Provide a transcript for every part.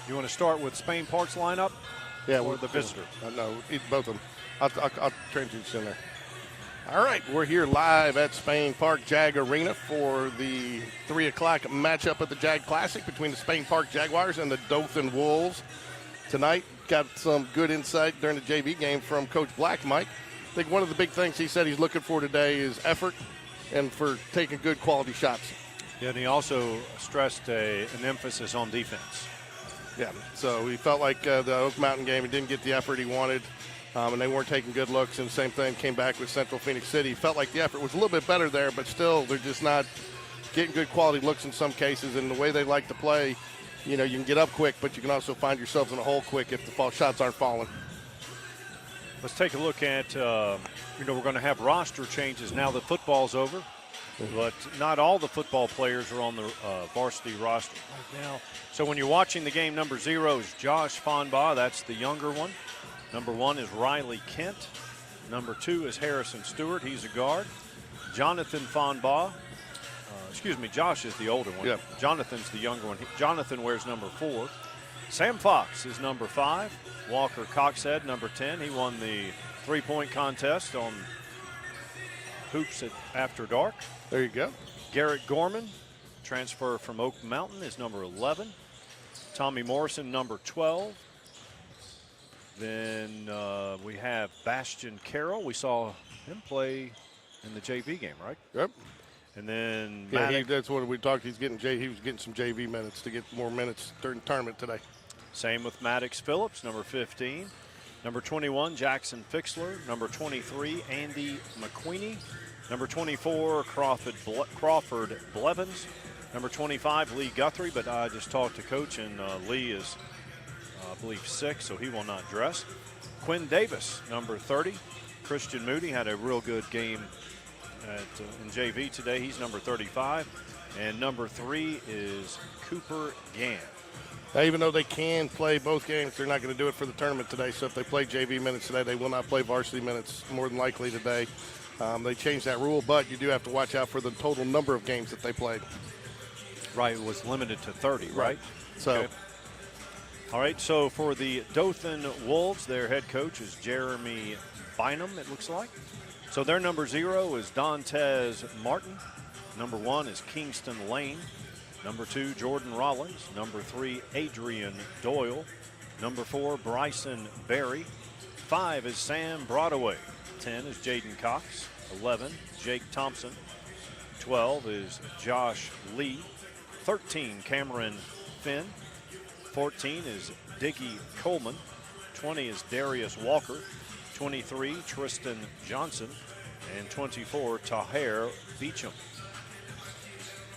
You want to start with Spain Park's lineup? Yeah, or the visitor? No, both of them. I'll transition there. All right, we're here live at Spain Park Jag Arena for the 3 o'clock matchup of the Jag Classic between the Spain Park Jaguars and the Dothan Wolves. Tonight, got some good insight during the JV game from Coach Black, Mike. I think one of the big things he said he's looking for today is effort and for taking good quality shots. Yeah, and he also stressed an emphasis on defense. Yeah, so he felt like the Oak Mountain game, he didn't get the effort he wanted, and they weren't taking good looks. And the same thing came back with Central Phoenix City. He felt like the effort was a little bit better there, but still they're just not getting good quality looks in some cases. And the way they like to play, you can get up quick, but you can also find yourselves in a hole quick if the shots aren't falling. Let's take a look at, we're going to have roster changes now that football's over. But not all the football players are on the varsity roster right now. So when you're watching the game, number 0 is Josh Fonbaugh. That's the younger one. Number 1 is Riley Kent. Number 2 is Harrison Stewart. He's a guard. Jonathan Fonbaugh. Josh is the older one. Yep. Jonathan's the younger one. Jonathan wears number 4. Sam Fox is number 5. Walker Coxhead, number 10. He won the three-point contest on Hoops After Dark. There you go. Garrett Gorman, transfer from Oak Mountain, is number 11. Tommy Morrison, number 12. Then we have Bastion Carroll. We saw him play in the JV game, right? Yep. And then that's what we talked. He was getting some JV minutes to get more minutes during the tournament today. Same with Maddox Phillips, number 15. Number 21, Jackson Fixler. Number 23, Andy McQueenie. Number 24, Crawford Blevins. Number 25, Lee Guthrie, but I just talked to Coach, and Lee is, I believe, sick, so he will not dress. Quinn Davis, number 30. Christian Moody had a real good game in JV today. He's number 35. And number 3 is Cooper Gann. Now, even though they can play both games, they're not going to do it for the tournament today. So if they play JV minutes today, they will not play varsity minutes more than likely today. They changed that rule, but you do have to watch out for the total number of games that they played. Right, it was limited to 30, right? So, okay. All right, so for the Dothan Wolves, their head coach is Jeremy Bynum, it looks like. So their number 0 is Dantes Martin. Number 1 is Kingston Lane. Number 2, Jordan Rollins. Number 3, Adrian Doyle. Number 4, Bryson Berry. 5 is Sam Broadway. 10 is Jaden Cox. 11, Jake Thompson. 12 is Josh Lee. 13, Cameron Finn. 14 is Diggy Coleman. 20 is Darius Walker. 23, Tristan Johnson. And 24, Taher Beecham.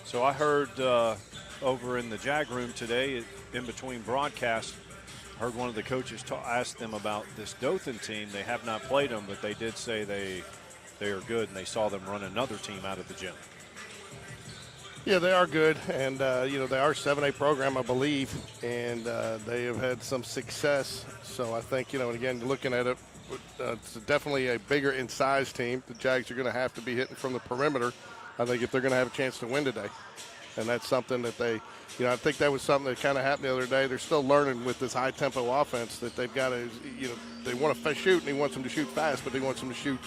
So I heard over in the JAG room today, in between broadcasts, heard one of the coaches ask them about this Dothan team. They have not played them, but they did say they are good, and they saw them run another team out of the gym. Yeah, they are good, and they are a 7A program, I believe, and they have had some success. So I think, and again, looking at it, it's definitely a bigger in size team. The Jags are going to have to be hitting from the perimeter, I think, if they're going to have a chance to win today. And that's something that they, I think that was something that kind of happened the other day. They're still learning with this high-tempo offense that they've got to, they want to shoot, and he wants them to shoot fast, but they want them to shoot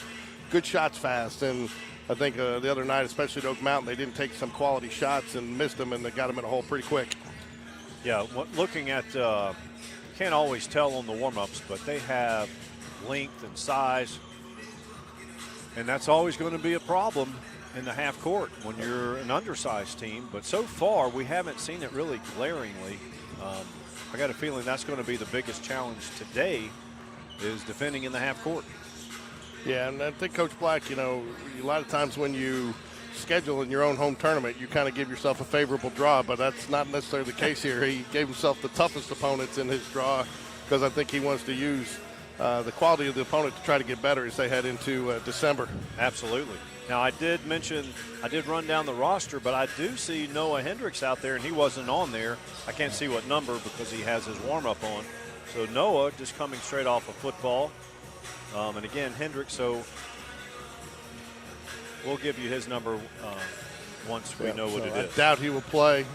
good shots fast. And I think the other night, especially at Oak Mountain, they didn't take some quality shots and missed them, and they got them in a hole pretty quick. Yeah, looking at, can't always tell on the warm-ups, but they have length and size, and that's always going to be a problem in the half court when you're an undersized team. But so far, we haven't seen it really glaringly. I got a feeling that's going to be the biggest challenge today, is defending in the half court. Yeah, and I think Coach Black, a lot of times when you schedule in your own home tournament, you kind of give yourself a favorable draw, but that's not necessarily the case here. He gave himself the toughest opponents in his draw because I think he wants to use the quality of the opponent to try to get better as they head into December. Absolutely. Now, I did run down the roster, but I do see Noah Hendricks out there, and he wasn't on there. I can't see what number because he has his warm-up on. So Noah just coming straight off of football. And again, Hendricks, so we'll give you his number once we know what it is. I doubt he will play.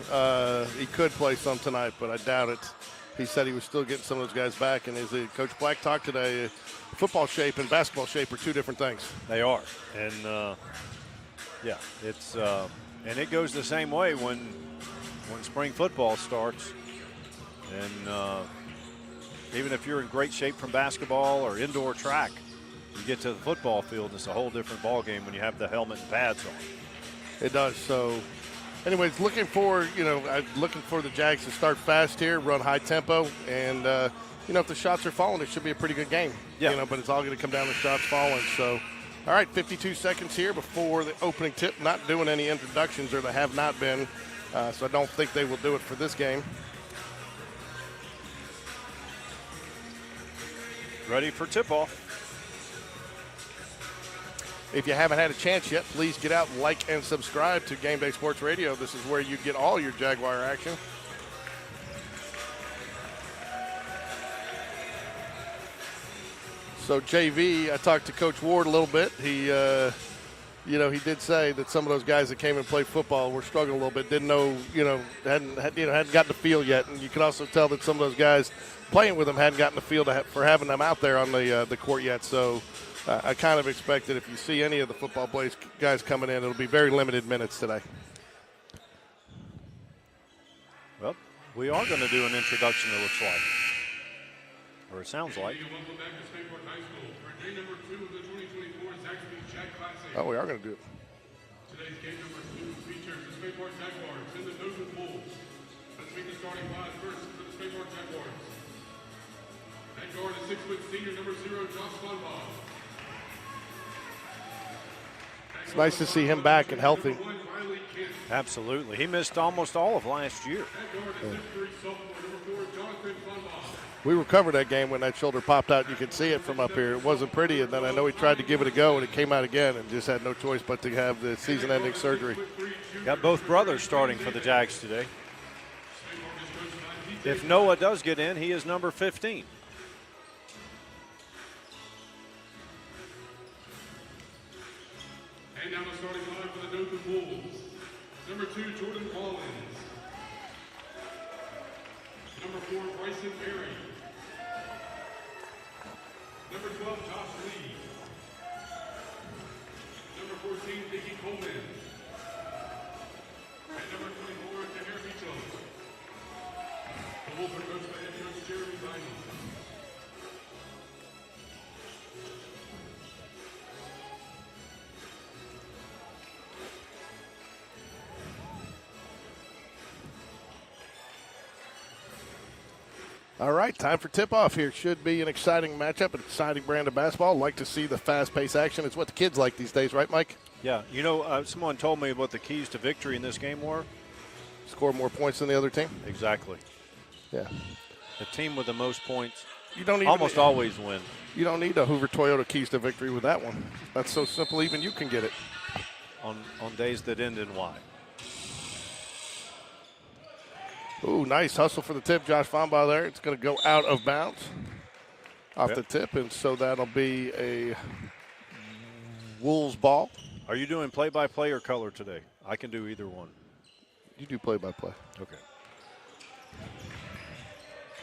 He could play some tonight, but I doubt it. he said he was still getting some of those guys back. And as Coach Black talked today, football shape and basketball shape are two different things. They are. And, yeah, it's and it goes the same way when spring football starts. And even if you're in great shape from basketball or indoor track, you get to the football field, and it's a whole different ball game when you have the helmet and pads on. It does. So, anyways, looking for the Jags to start fast here, run high tempo, and if the shots are falling, it should be a pretty good game. Yeah. But it's all going to come down to shots falling. So, all right, 52 seconds here before the opening tip. Not doing any introductions, or they have not been. So I don't think they will do it for this game. Ready for tip-off. If you haven't had a chance yet, please get out and like and subscribe to Game Day Sports Radio. This is where you get all your Jaguar action. So JV, I talked to Coach Ward a little bit. He, he did say that some of those guys that came and played football were struggling a little bit. Didn't know, hadn't gotten the feel yet. And you could also tell that some of those guys playing with them hadn't gotten the feel for having them out there on the court yet. So. I kind of expect that if you see any of the football guys coming in, it'll be very limited minutes today. Well, we are going to do an introduction, it looks like. Or it sounds like. Welcome back to Spain Park High School for day number 2 of the 2024 Varsity Jag Classic. Oh, we are going to do it. Today's game number 2 features the Spain Park Jaguars and the Dothan Wolves. Let's meet the starting five first for the Spain Park Jaguars. At guard is 6-foot senior number 0, Josh Funbaugh. It's nice to see him back and healthy. Absolutely. He missed almost all of last year. We recovered that game when that shoulder popped out. You could see it from up here. It wasn't pretty, and then I know he tried to give it a go, and it came out again, and just had no choice but to have the season-ending surgery. Got both brothers starting for the Jags today. If Noah does get in, he is number 15. And now the starting line for the Dothan Wolves. Number 2, Jordan Collins. Number 4, Bryson Berry. Number 12, Josh Lee. Number 14, Nicky Coleman. And number 24, Tahir Mitchell. The Wolves are coached by head coach Jeremy Bynum. All right, time for tip-off here. Should be an exciting matchup, an exciting brand of basketball. Like to see the fast-paced action. It's what the kids like these days, right, Mike? Yeah. Someone told me what the keys to victory in this game were. Score more points than the other team? Exactly. Yeah. The team with the most points almost always win. You don't need the Hoover Toyota keys to victory with that one. That's so simple, even you can get it. On days that end in Y. Ooh, nice hustle for the tip. Josh Fonbaugh there. It's going to go out of bounds off the tip, and so that'll be a Wolves ball. Are you doing play-by-play or color today? I can do either one. You do play-by-play. Okay.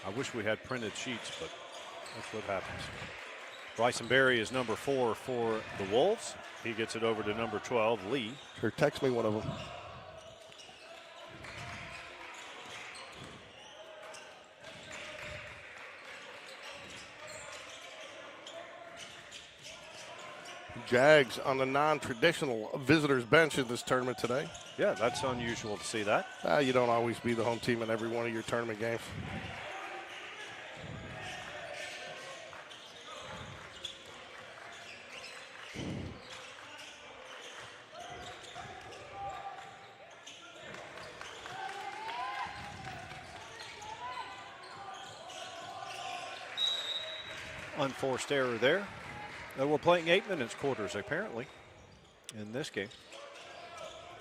I wish we had printed sheets, but that's what happens. Bryson Berry is number 4 for the Wolves. He gets it over to number 12, Lee. Sure, text me one of them. Jags on the non-traditional visitors bench in this tournament today. Yeah, that's unusual to see that. You don't always be the home team in every one of your tournament games. Unforced error there. We're playing 8 minutes quarters, apparently, in this game.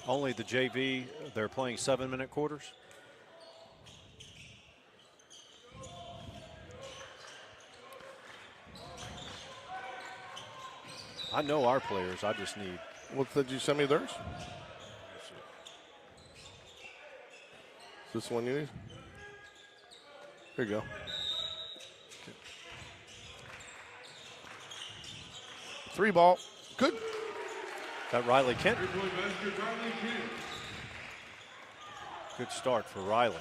Only the JV, they're playing 7-minute quarters. I know our players. I just need. What did you send me theirs? Is this one you need? There you go. Three ball. Good. Got Riley Kent. Three-point basket, Riley Kent. Good start for Riley.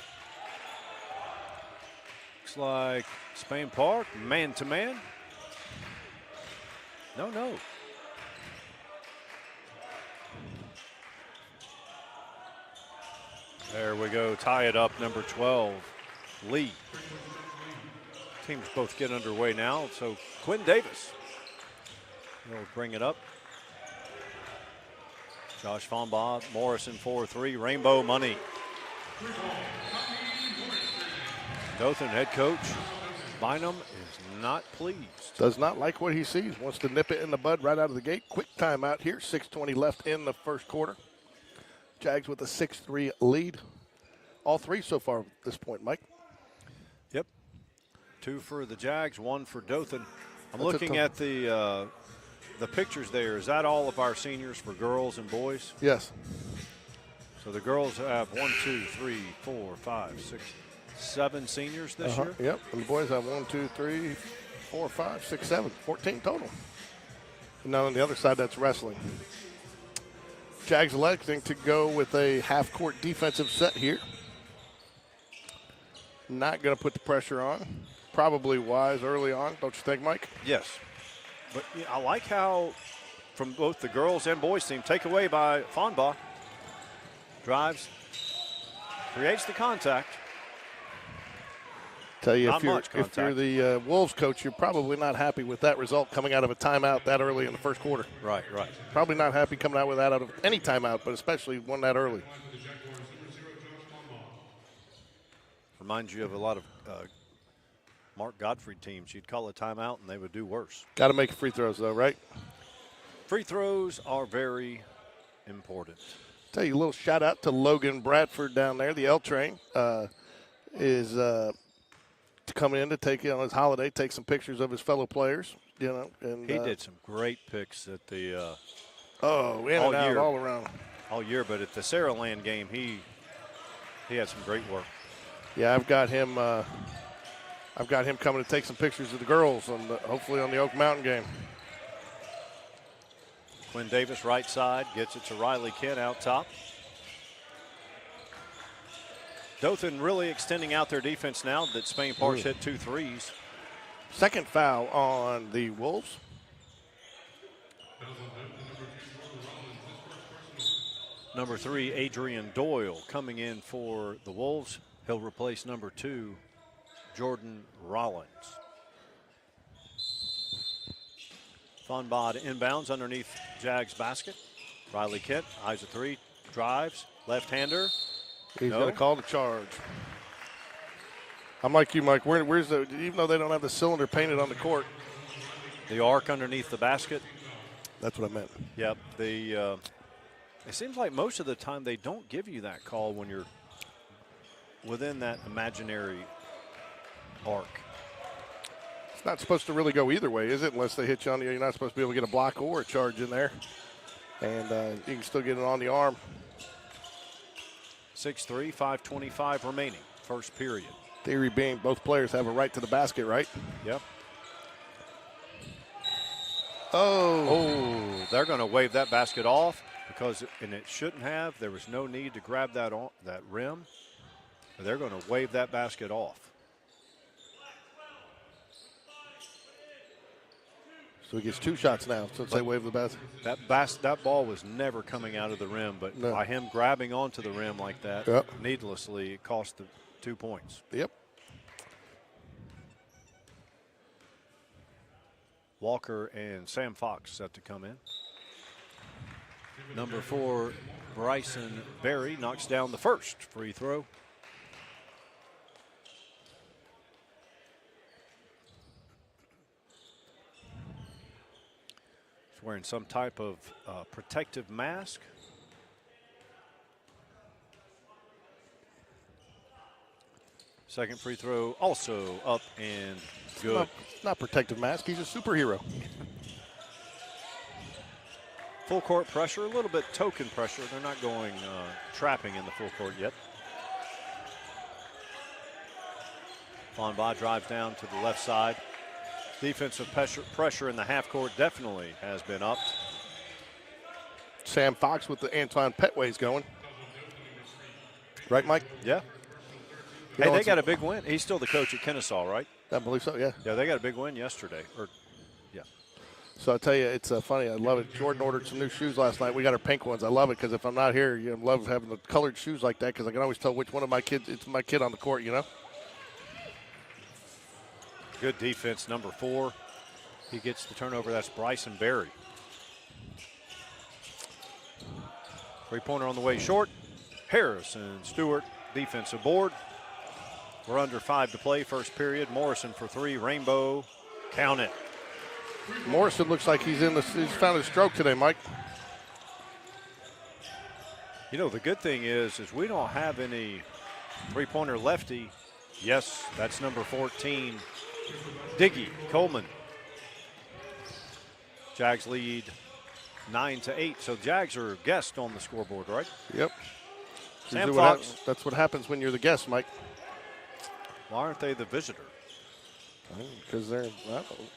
Looks like Spain Park, man-to-man. No. There we go, tie it up, number 12, Lee. Teams both get underway now, so Quinn Davis will bring it up. Josh Fonbaugh, Morrison 4-3, Rainbow Money. Dothan head coach Bynum is not pleased. Does not like what he sees. Wants to nip it in the bud right out of the gate. Quick timeout here. 6:20 left in the first quarter. Jags with a 6-3 lead. All three so far at this point, Mike. Yep. 2 for the Jags, 1 for Dothan. I'm That's looking at the pictures there. Is that all of our seniors for girls and boys? Yes. So the girls have 1, 2, 3, 4, 5, 6, 7 seniors this year. Yep. And the boys have 1, 2, 3, 4, 5, 6, 7. 14 total. And now on the other side, that's wrestling. Jags electing to go with a half-court defensive set here. Not going to put the pressure on. Probably wise early on, don't you think, Mike? Yes. But yeah, I like how from both the girls and boys team, take away by Fonbaugh. Drives, creates the contact. Tell you, Not if much you're contact. the Wolves coach, you're probably not happy with that result coming out of a timeout that early in the first quarter. Right. Probably not happy coming out with that out of any timeout, but especially one that early. Reminds you of a lot of Mark Gottfried teams. You'd call a timeout and they would do worse. Got to make free throws, though, right? Free throws are very important. Tell you a little shout out to Logan Bradford down there. The L train is coming in to take on his holiday, take some pictures of his fellow players. You know, and He did some great picks at the in all and out, year. all around. all year, but at the Saraland game, he had some great work. Yeah, I've got him coming to take some pictures of the girls, and hopefully on the Oak Mountain game. Quinn Davis, right side, gets it to Riley Kent out top. Dothan really extending out their defense now that Spain Park's hit 2 threes. Second foul on the Wolves. Number 3, Adrian Doyle, coming in for the Wolves. He'll replace number 2, Jordan Rollins. Fonbaugh inbounds underneath Jags basket. Riley Kent, eyes a 3, drives, left-hander. He's going to call the charge. I'm like you, Mike. Where's the? Even though they don't have the cylinder painted on the court, The arc underneath the basket. that's what I meant. Yep. It seems like most of the time they don't give you that call when you're within that imaginary arc. It's not supposed to really go either way, is it? Unless they hit you on the, you're not supposed to be able to get a block or a charge in there, and you can still get it on the arm. 6-3, 5:25 remaining, first period. Theory being both players have a right to the basket, right? Yep. Oh, They're going to wave that basket off because, and it shouldn't have. There was no need to grab that rim. They're going to wave that basket off. so he gets 2 shots now since they wave the basket. That ball was never coming out of the rim, but No. by him grabbing onto the rim like that, Yep. needlessly, it cost the 2 points. Yep. Walker and Sam Fox set to come in. Number 4, Bryson Berry knocks down the first free throw. He's wearing some type of protective mask. Second free throw also up and good. Not protective mask. He's a superhero. Full court pressure, a little bit token pressure. They're not going trapping in the full court yet. Fonba drives down to the left side. Defensive pressure in the half court definitely has been upped. Sam Fox with the Antoine Petways going. Right, Mike? Yeah. You Hey, know, they got a big win. He's still the coach at Kennesaw, right? I believe so, yeah. Yeah, they got a big win yesterday. So I tell you, it's funny. I love it. Jordan ordered some new shoes last night. We got our pink ones. I love it because if I'm not here, I love having the colored shoes like that because I can always tell which one of my kids. It's my kid on the court, Good defense, number 4. He gets the turnover. That's Bryson Berry. Three-pointer on the way short. Harrison Stewart, defensive board. We're under 5 to play, first period. Morrison for 3, Rainbow, count it. Morrison looks like he's found his stroke today, Mike. You know, the good thing is we don't have any three-pointer lefty. Yes, that's number 14, Diggy Coleman. Jags lead 9-8. So Jags are guest on the scoreboard, right? Yep. Sam Usually Fox. That's what happens when you're the guest, Mike. Why aren't they the visitor? Because they're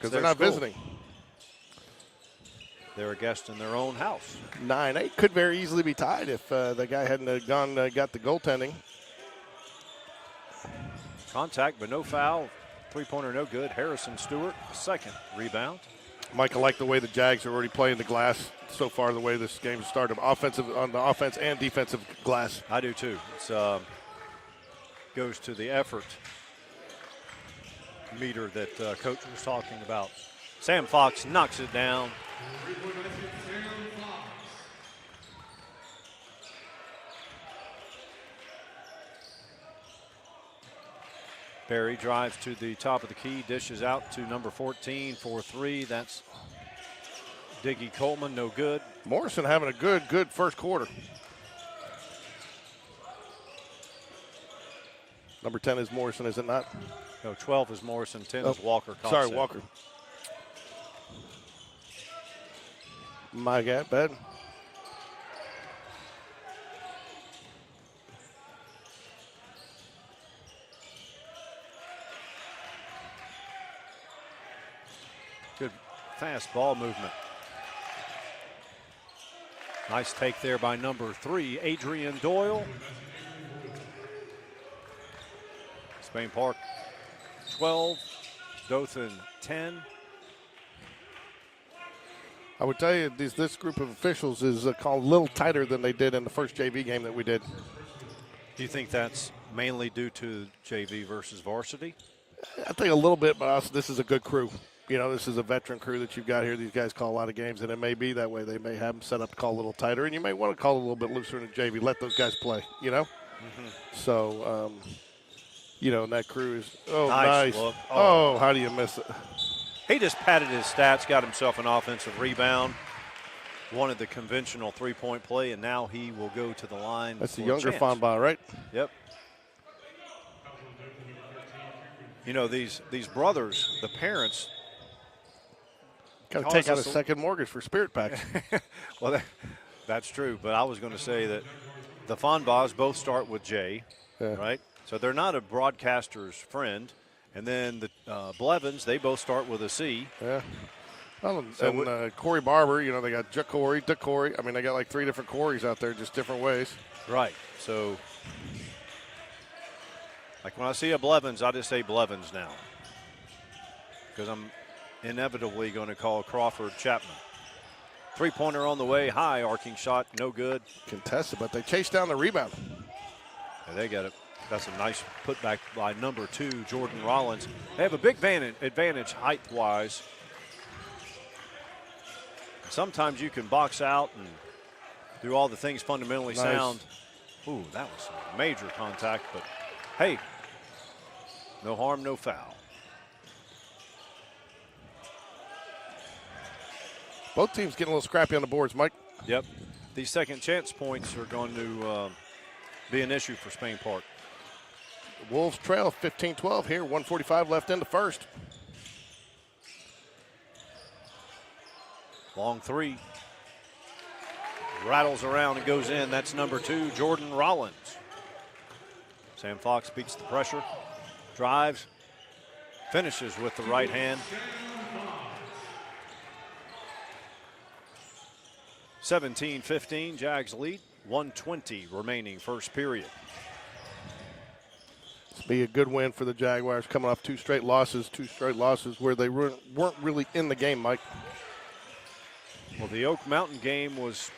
their not school. visiting. They're a guest in their own house. 9-8 could very easily be tied if the guy hadn't got the goaltending. Contact, but no foul. Three-pointer, no good. Harrison Stewart, second rebound. Mike, I like the way the Jags are already playing the glass so far, the way this game started, on the offense and defensive glass. I do too. It's goes to the effort meter that Coach was talking about. Sam Fox knocks it down. Berry drives to the top of the key, dishes out to number 14 for 3. That's Diggy Coleman, no good. Morrison having a good first quarter. Number 10 is Morrison, is it not? No, 12 is Morrison, 10 is Walker. Sorry, Walker. My bad. Good fast ball movement. Nice take there by number 3, Adrian Doyle. Spain Park 12, Dothan 10. I would tell you this group of officials is called a little tighter than they did in the first JV game that we did. Do you think that's mainly due to JV versus varsity? I think a little bit, but also this is a good crew. This is a veteran crew that you've got here. These guys call a lot of games, and it may be that way. They may have them set up to call a little tighter, and you may want to call a little bit looser in the JV. Let those guys play, Mm-hmm. So, and that crew is, Nice nice. look. Oh, how do you miss it? He just padded his stats, got himself an offensive rebound, wanted the conventional three-point play, and now he will go to the line. That's the for younger a chance. Fonba, right? Yep. These brothers, the parents, Got to take out a second mortgage for Spirit Packs. well, that's true. But I was going to say that the Fonbas both start with J, right? So they're not a broadcaster's friend. And then the Blevins, they both start with a C. Yeah. Well, and Corey Barber, they got Jacory, DeCory. I mean, they got like 3 different Corys out there, just different ways. Right. So, like when I see a Blevins, I just say Blevins now. Because I'm inevitably going to call Crawford Chapman. Three-pointer on the way, high, arcing shot, no good. Contested, but they chased down the rebound. Yeah, they got it. That's a nice putback by number 2, Jordan Rollins. They have a big advantage height-wise. Sometimes you can box out and do all the things fundamentally sound. Ooh, that was some major contact, but hey, no harm, no foul. Both teams getting a little scrappy on the boards, Mike. Yep. These second chance points are going to be an issue for Spain Park. Wolves trail 15-12 here, 1:45 left in the first. Long 3. Rattles around and goes in. That's number 2, Jordan Rollins. Sam Fox beats the pressure, drives, Finishes with the right hand. 17-15, Jags lead. 1:20 remaining first period. This will be a good win for the Jaguars, coming off two straight losses where they weren't really in the game, Mike. Well, the Oak Mountain game was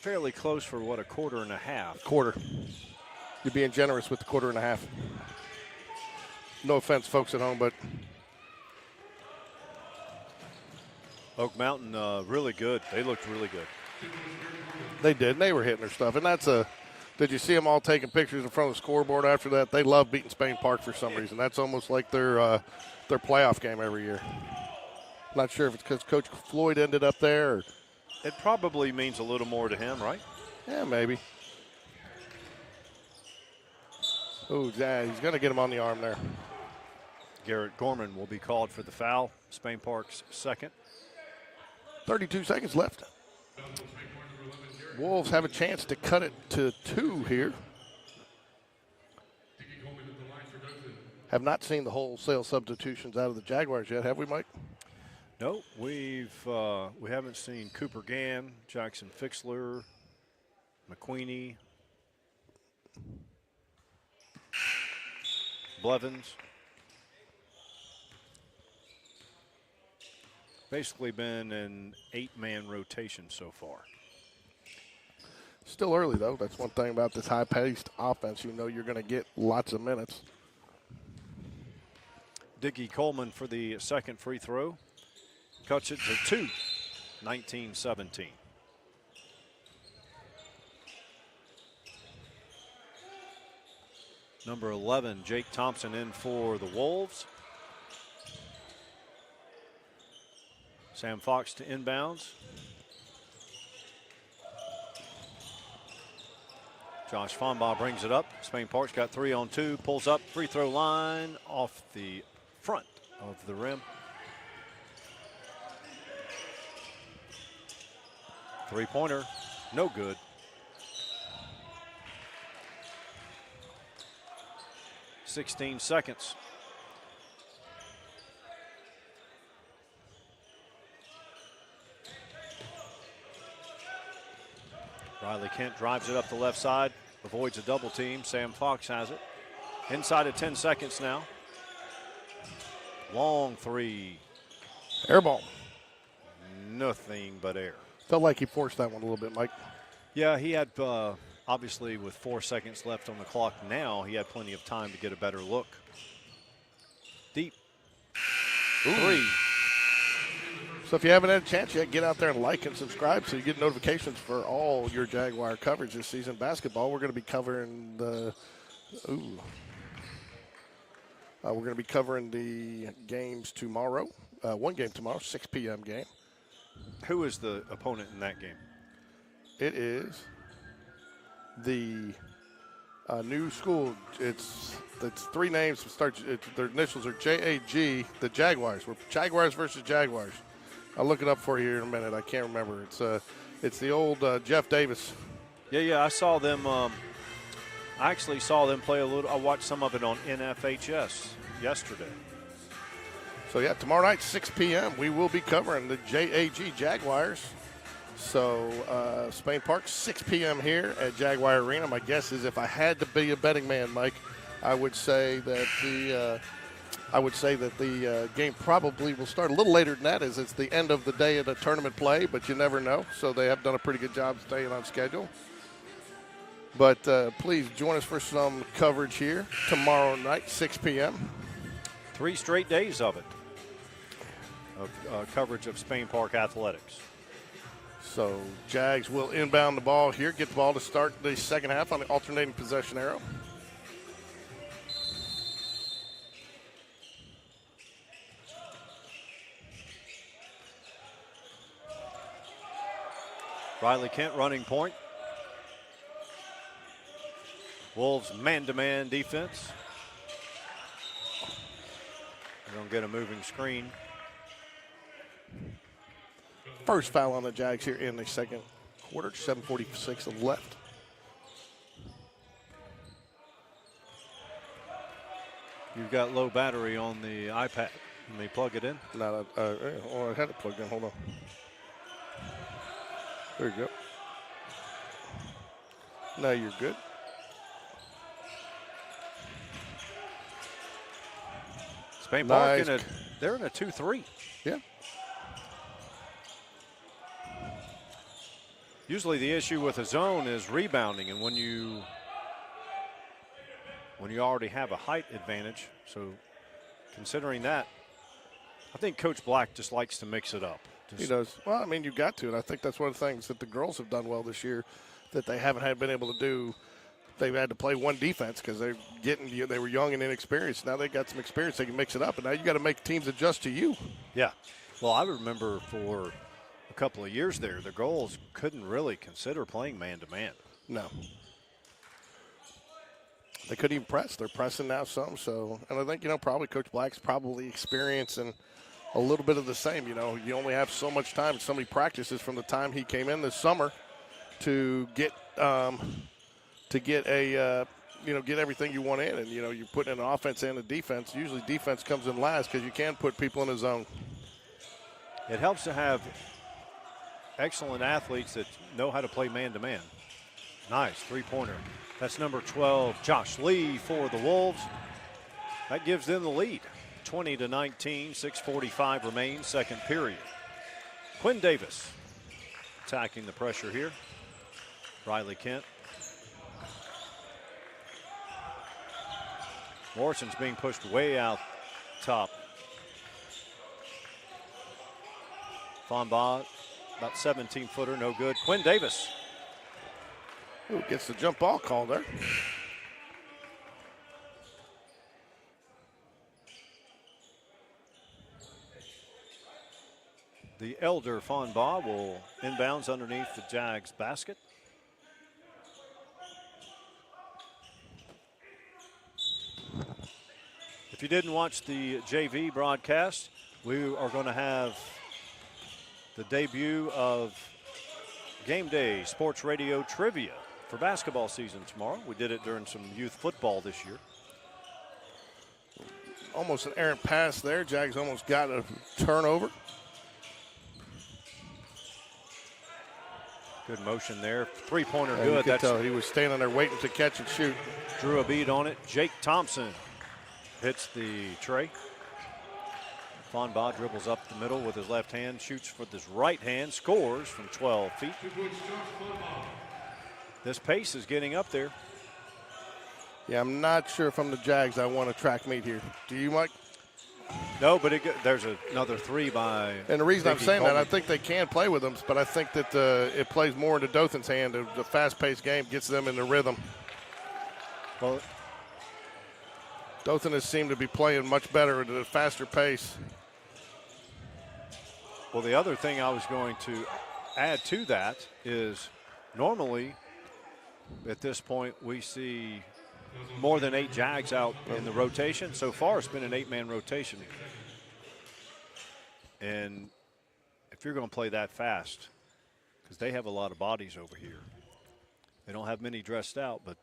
fairly close for, what, a quarter and a half? Quarter. You're being generous with the quarter and a half. No offense, folks at home, but Oak Mountain really good. They looked really good. they did. They were hitting their stuff. And that's a – did you see them all taking pictures in front of the scoreboard after that? They love beating Spain Park for some reason. That's almost like their playoff game every year. Not sure if it's because Coach Floyd ended up there. Or, It probably means a little more to him, right? yeah, maybe. Oh, yeah, he's going to get him on the arm there. Garrett Gorman will be called for the foul. Spain Park's second. 32 seconds left. Wolves have a chance to cut it to 2 here. Have not seen the wholesale substitutions out of the Jaguars yet, have we, Mike? No, we haven't seen Cooper Gann, Jackson Fixler, McQueenie, Blevins. Basically been an 8-man rotation so far. Still early, though. That's one thing about this high-paced offense. You know you're going to get lots of minutes. Diggy Coleman for the second free throw. Cuts it to 2, 19-17. Number 11, Jake Thompson in for the Wolves. Sam Fox to inbounds. Josh Fonbaugh brings it up. Spain Park's got 3-on-2, pulls up, free throw line off the front of the rim. Three-pointer, no good. Sixteen seconds. Riley Kent drives it up the left side, avoids a double team. Sam Fox has it. Inside of 10 seconds now. Long three. Air ball. Nothing but air. Felt like he forced that one a little bit, Mike. Yeah, he had, obviously, with 4 seconds left on the clock now, he had plenty of time to get a better look. Deep. Ooh. 3. So if you haven't had a chance yet, get out there and like and subscribe so you get notifications for all your Jaguar coverage this season. Basketball, we're going to be covering the we're going to be covering the games tomorrow. One game tomorrow, 6 p.m. game. Who is the opponent in that game? It is the new school. It's 3 names. Their initials are JAG. The Jaguars. We're Jaguars versus Jaguars. I'll look it up for you here in a minute. I can't remember. It's the old Jeff Davis. Yeah. I saw them. I actually saw them play a little. I watched some of it on NFHS yesterday. So yeah, tomorrow night, 6 p.m. we will be covering the JAG Jaguars. So Spain Park, 6 p.m. here at Jaguar Arena. My guess is if I had to be a betting man, Mike, I would say that the game probably will start a little later than that, as it's the end of the day of the tournament play, but you never know. So they have done a pretty good job staying on schedule. But please join us for some coverage here tomorrow night, 6 p.m. 3 straight days of it, of coverage of Spain Park athletics. So Jags will inbound the ball here, get the ball to start the second half on the alternating possession arrow. Riley Kent running point. Wolves man-to-man defense. They're going to get a moving screen. First foul on the Jags here in the second quarter, 7:46 left. You've got low battery on the iPad. Let me plug it in. Not I had it plugged in. Hold on. There you go. Now you're good. Spain Park Nice. they're in a 2-3. Yeah. Usually the issue with a zone is rebounding, and when you already have a height advantage, so considering that, I think Coach Black just likes to mix it up. He does. Well, I mean, you got to, and I think that's one of the things that the girls have done well this year that they haven't been able to do. They've had to play one defense because they were young and inexperienced. Now they got some experience; they can mix it up, and now you got to make teams adjust to you. Yeah. Well, I remember for a couple of years there, the girls couldn't really consider playing man-to-man. No. They couldn't even press. They're pressing now some. So, and I think, probably Coach Black's probably experiencing a little bit of the same. You only have so much time, so many practices from the time he came in this summer to get get everything you want in. And, you put in an offense and a defense. Usually defense comes in last because you can put people in a zone. It helps to have excellent athletes that know how to play man-to-man. Nice three-pointer. That's number 12, Josh Lee for the Wolves. That gives them the lead, 20-19, 6:45 remains, second period. Quinn Davis attacking the pressure here. Riley Kent. Morrison's being pushed way out top. Fonbaugh, about 17-footer, no good. Quinn Davis. Ooh, gets the jump ball call there. The elder Fonbaugh will inbounds underneath the Jags basket. If you didn't watch the JV broadcast, we are going to have the debut of GameDay Sports Radio Trivia for basketball season tomorrow. We did it during some youth football this year. Almost an errant pass there. Jags almost got a turnover. Good motion there. Three-pointer Yeah, good. You could tell he was standing there waiting to catch and shoot. Drew a bead on it. Jake Thompson hits the tray. Fonbaugh dribbles up the middle with his left hand, shoots with his right hand, scores from 12 feet. This pace is getting up there. Yeah, I'm not sure if I'm the Jags I want a track meet here. Do you, Mike? No, but there's another three by. And the reason I'm Vicky saying Coleman. that, I think they can play with them, but I think that it plays more into Dothan's hand. The fast-paced game gets them in the rhythm. Well, Dothan has seemed to be playing much better at a faster pace. well, the other thing I was going to add to that is normally at this point we see more than 8 Jags out in the rotation. So far it's been an 8-man rotation. And if you're going to play that fast, because they have a lot of bodies over here. They don't have many dressed out, but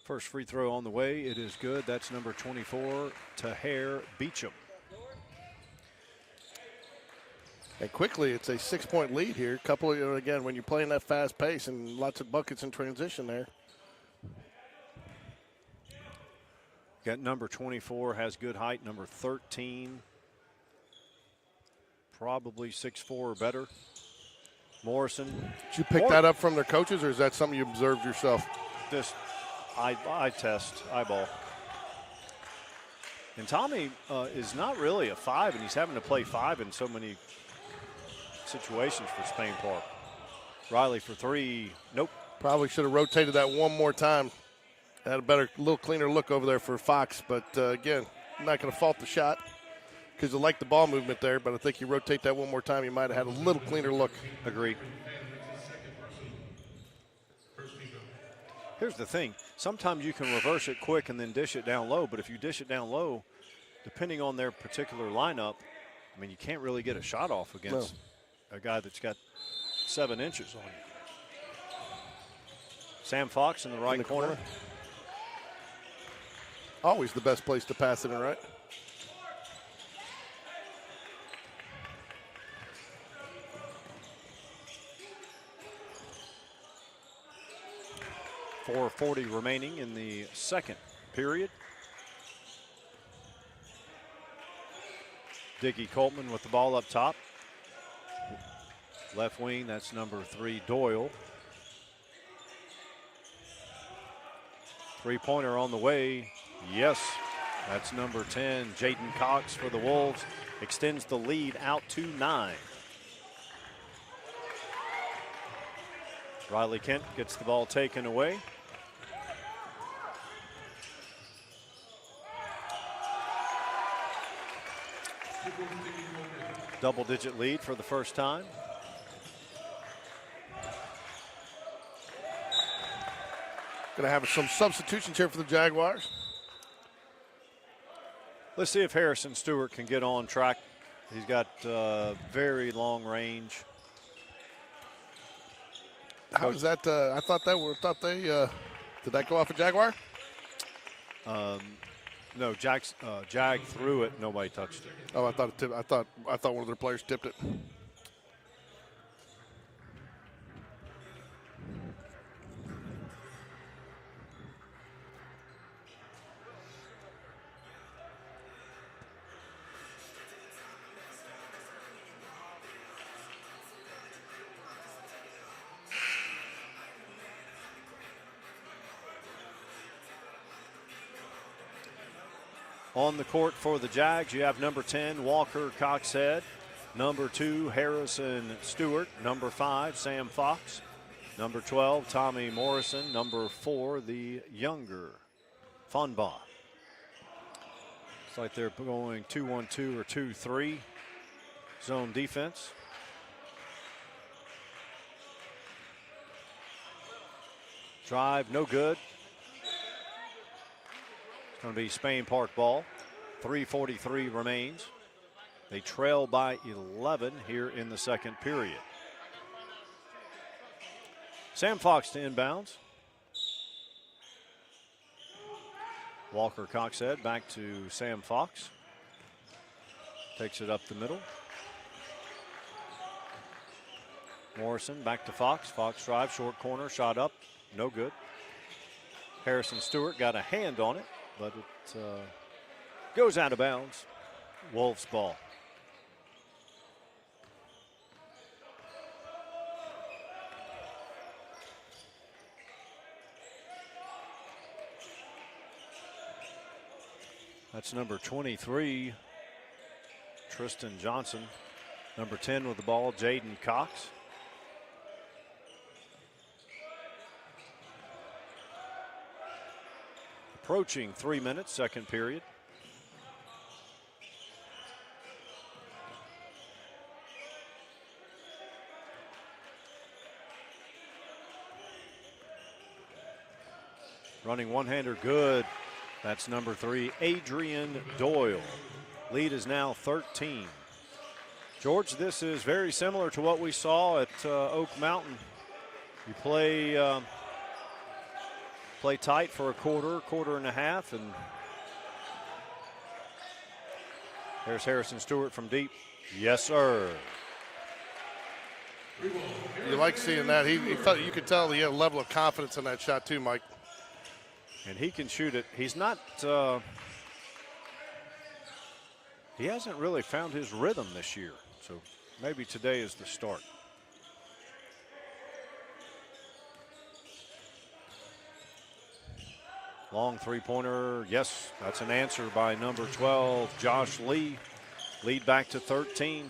first free throw on the way. It is good. That's number 24, Taher Beecham. And quickly, it's a 6-point lead here. Couple of, again, when you're playing that fast pace and lots of buckets in transition there. Got number 24, has good height. Number 13, probably 6'4" or better. Morrison. Did you pick that up from their coaches, or is that something you observed yourself? Just eye test, eyeball. And Tommy is not really a 5, and he's having to play 5 in so many situations for Spain Park. Riley for 3, nope. Probably should have rotated that one more time. Had a better, little cleaner look over there for Fox, but again, I'm not going to fault the shot because I like the ball movement there, but I think you rotate that one more time, you might have had a little cleaner look. Agree. Here's the thing. Sometimes you can reverse it quick and then dish it down low, but if you dish it down low, depending on their particular lineup, I mean, you can't really get a shot off against a guy that's got 7 inches on you. Sam Fox in the right corner. Always the best place to pass it in, right? .440 remaining in the second period. Dickie Coltman with the ball up top. Left wing, that's number 3, Doyle. Three-pointer on the way. Yes, that's number 10, Jaden Cox for the Wolves. Extends the lead out to 9. Riley Kent gets the ball taken away. Double-digit lead for the first time. Going to have some substitutions here for the Jaguars. Let's see if Harrison Stewart can get on track. He's got very long range. How is that? I thought they did that go off a Jaguar? No, Jag threw it. Nobody touched it. Oh, I thought one of their players tipped it. On the court for the Jags, you have number 10, Walker Coxhead. Number 2, Harrison Stewart. Number 5, Sam Fox. Number 12, Tommy Morrison. Number 4, the younger Fonbaugh. Looks like they're going 2-1-2 or 2-3 zone defense. Drive, no good. It's going to be Spain Park ball. 3:43 remains. They trail by 11 here in the second period. Sam Fox to inbounds. Walker Coxhead back to Sam Fox. Takes it up the middle. Morrison back to Fox. Fox drive, short corner, shot up, no good. Harrison Stewart got a hand on it, but it goes out of bounds. Wolves ball. That's number 23, Tristan Johnson. Number 10 with the ball, Jaden Cox. Approaching 3 minutes, second period. Running one-hander, good. That's number 3, Adrian Doyle. Lead is now 13. George, this is very similar to what we saw at Oak Mountain. You play tight for a quarter and a half, and there's Harrison Stewart from deep. Yes, sir. You like seeing that. He felt, you could tell he had a level of confidence in that shot too, Mike. And he can shoot it. He's not, he hasn't really found his rhythm this year. So maybe today is the start. Long three-pointer, yes, that's an answer by number 12, Josh Lee. Lead back to 13.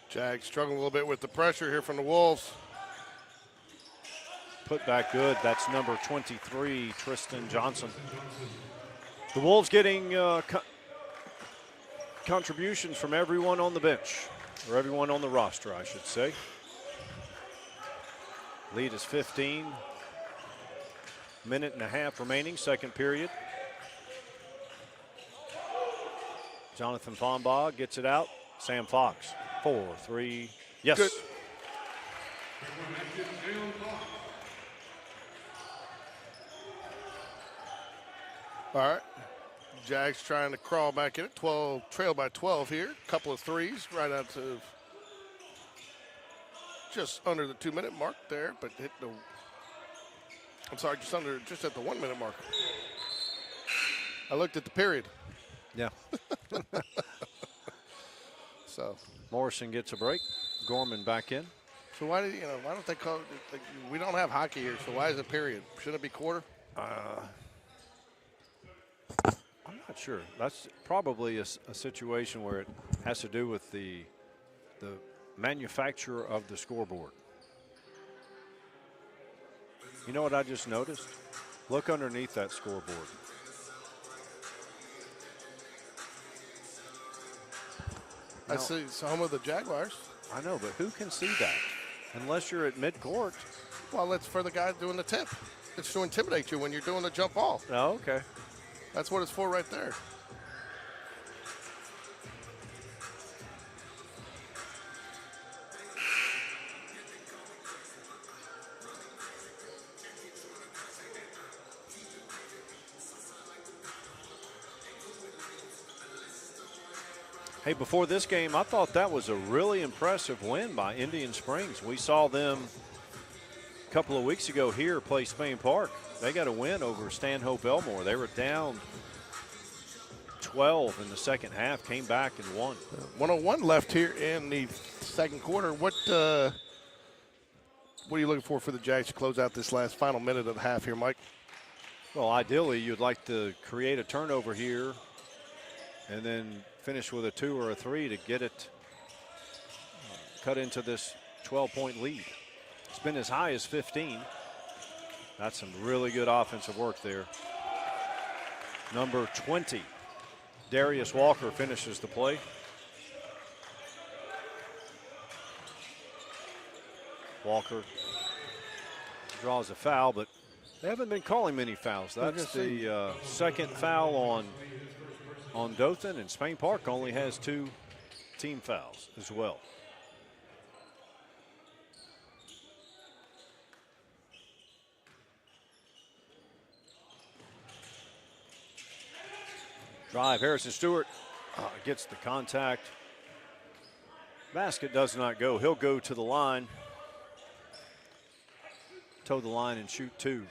Jag struggling a little bit with the pressure here from the Wolves. Put back good, that's number 23, Tristan Johnson. The Wolves getting contributions from everyone on the bench, or everyone on the roster, I should say. Lead is 15. Minute and a half remaining, second period. Jonathan Fonbaugh gets it out. Sam Fox, 4-3. Yes. Good. Number 1 action, down clock. All right. Jags trying to crawl back in it. 12, trail by 12 here. Couple of threes right out to just under the 2-minute mark there, but hit the, I'm sorry, just at the 1-minute mark. I looked at the period. Yeah. So Morrison gets a break. Gorman back in. So why don't they call it? Like, we don't have hockey here, so why is it period? Shouldn't it be quarter? I'm not sure. That's probably a situation where it has to do with the manufacturer of the scoreboard. You know what I just noticed? Look underneath that scoreboard. I see some of the Jaguars. I know, but who can see that? Unless you're at midcourt. Well, it's for the guy doing the tip. It's to intimidate you when you're doing the jump ball. Oh, okay. That's what it's for right there. Hey, before this game, I thought that was a really impressive win by Indian Springs. We saw them a couple of weeks ago here play Spain Park. They got a win over Stanhope Elmore. They were down 12 in the second half, came back and won. 101 left here in the second quarter. What are you looking for the Jags to close out this last final minute of the half here, Mike? Well, ideally, you'd like to create a turnover here and then finish with a 2 or a 3 to get it cut into this 12-point lead. It's been as high as 15. That's some really good offensive work there. Number 20, Darius Walker finishes the play. Walker draws a foul, but they haven't been calling many fouls. That's the second foul on Dothan, and Spain Park only has 2 team fouls as well. Drive, Harrison Stewart gets the contact. Basket does not go. He'll go to the line. Toe the line and shoot 2.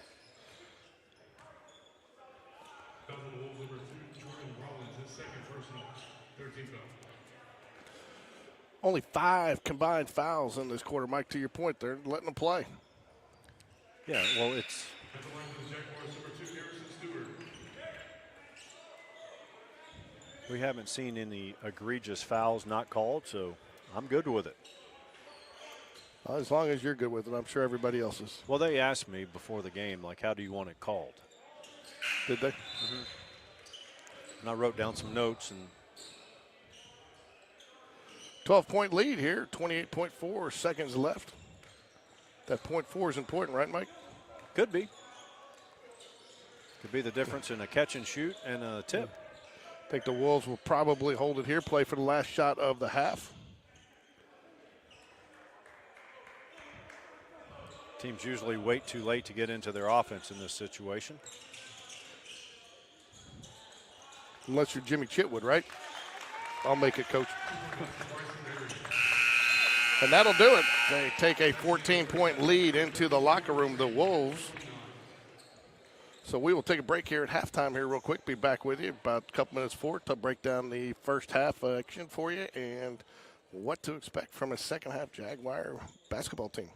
Only 5 combined fouls in this quarter, Mike. To your point, they're letting them play. Yeah, well, it's. We haven't seen any egregious fouls not called, so I'm good with it. As long as you're good with it, I'm sure everybody else is. Well, they asked me before the game, like, how do you want it called? Did they? Mm-hmm. And I wrote down some notes. And 12-point lead here, 28.4 seconds left. That .4 is important, right, Mike? Could be. Could be the difference in a catch and shoot and a tip. I think the Wolves will probably hold it here, play for the last shot of the half. Teams usually wait too late to get into their offense in this situation. Unless you're Jimmy Chitwood, right? I'll make it, Coach. And that'll do it. They take a 14-point lead into the locker room, the Wolves. So we will take a break here at halftime here real quick. Be back with you about a couple minutes forward to break down the first half action for you and what to expect from a second half Jaguar basketball team.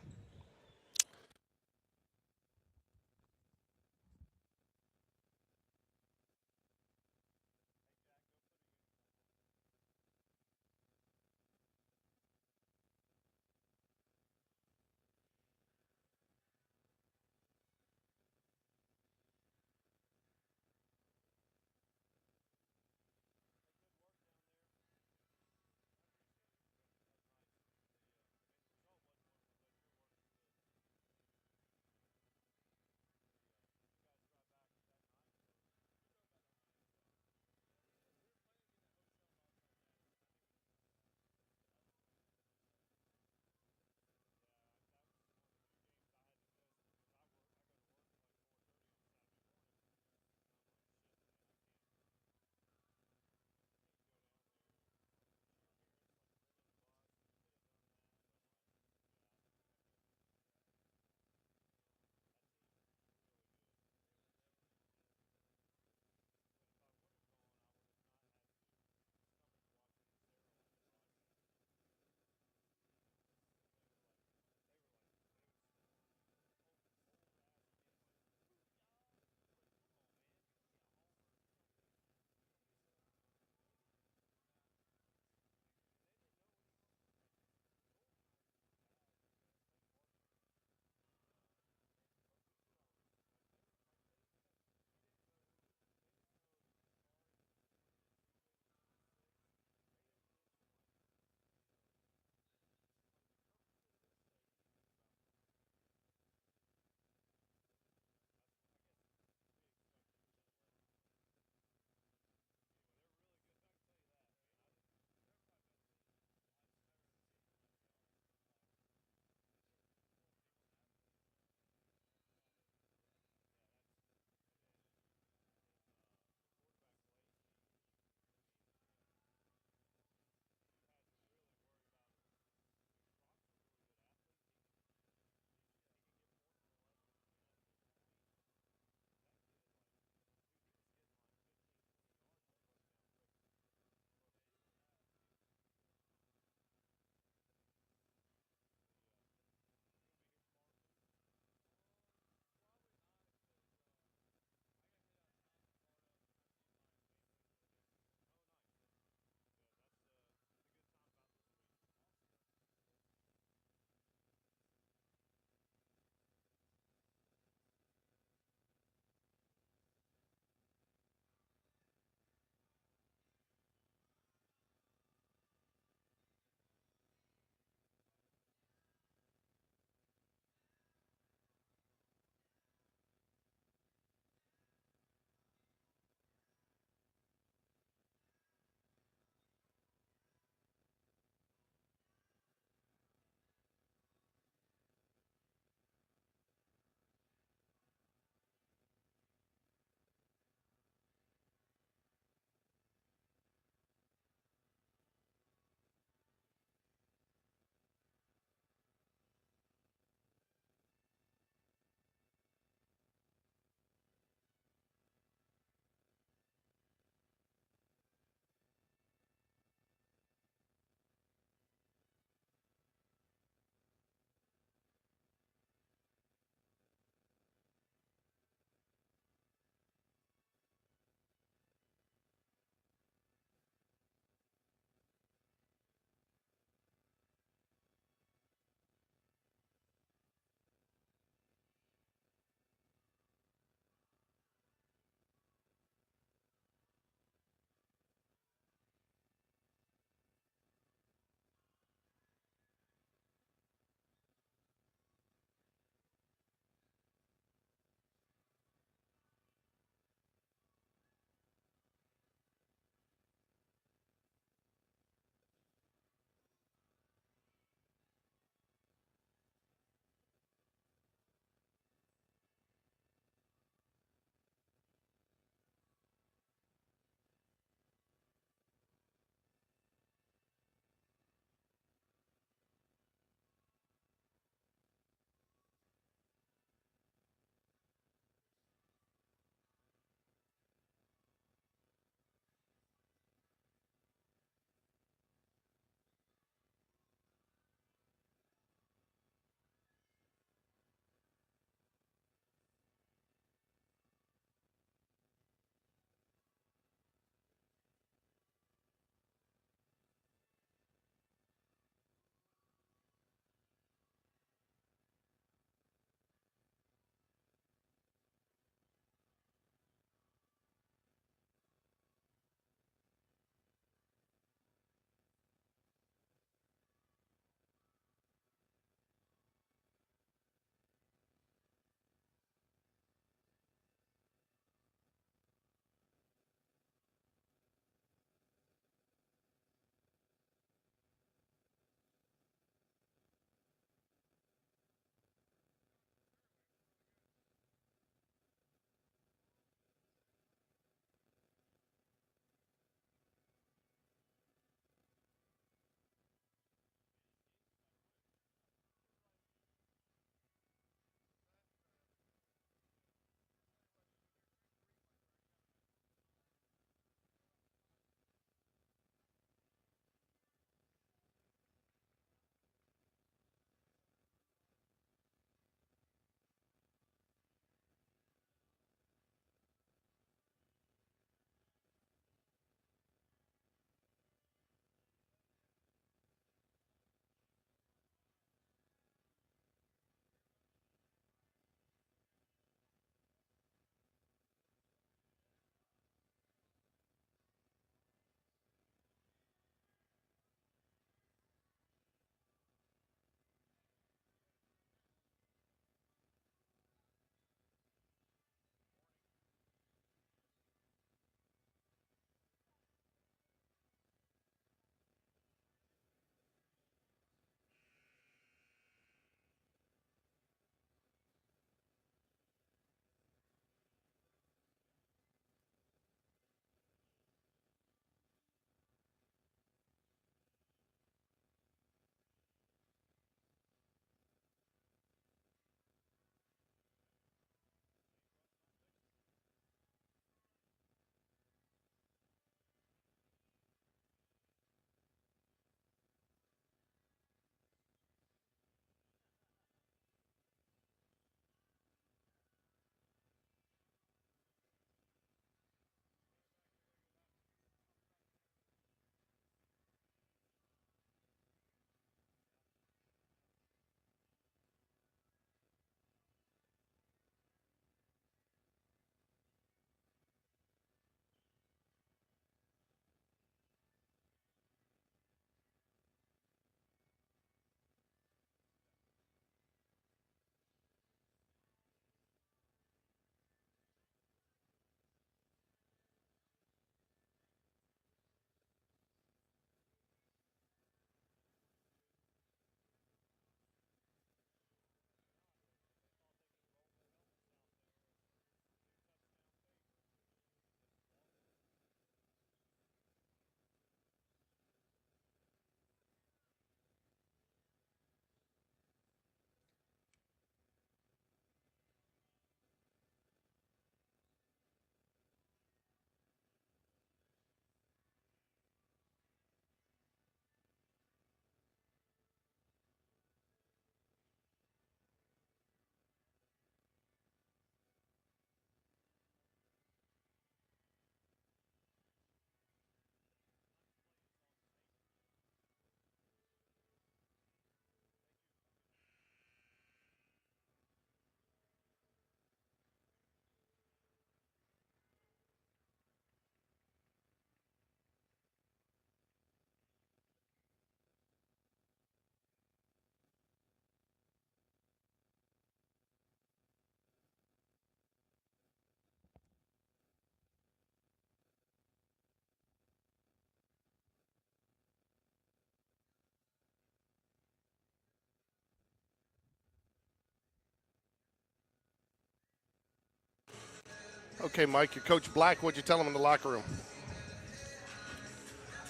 Okay, Mike, your Coach Black, what'd you tell him in the locker room?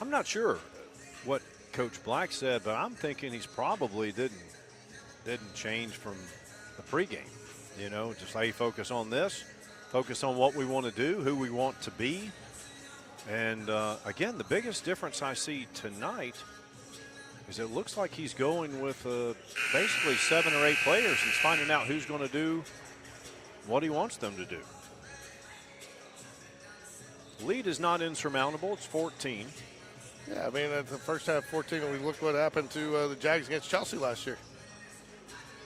I'm not sure what Coach Black said, but I'm thinking he's probably didn't change from the pregame. You know, just hey, focus on this, focus on what we want to do, who we want to be. And again, the biggest difference I see tonight is it looks like he's going with basically 7 or 8 players. He's finding out who's going to do what he wants them to do. Lead is not insurmountable. It's 14. Yeah, I mean, at the first half 14, we looked what happened to the Jags against Chelsea last year.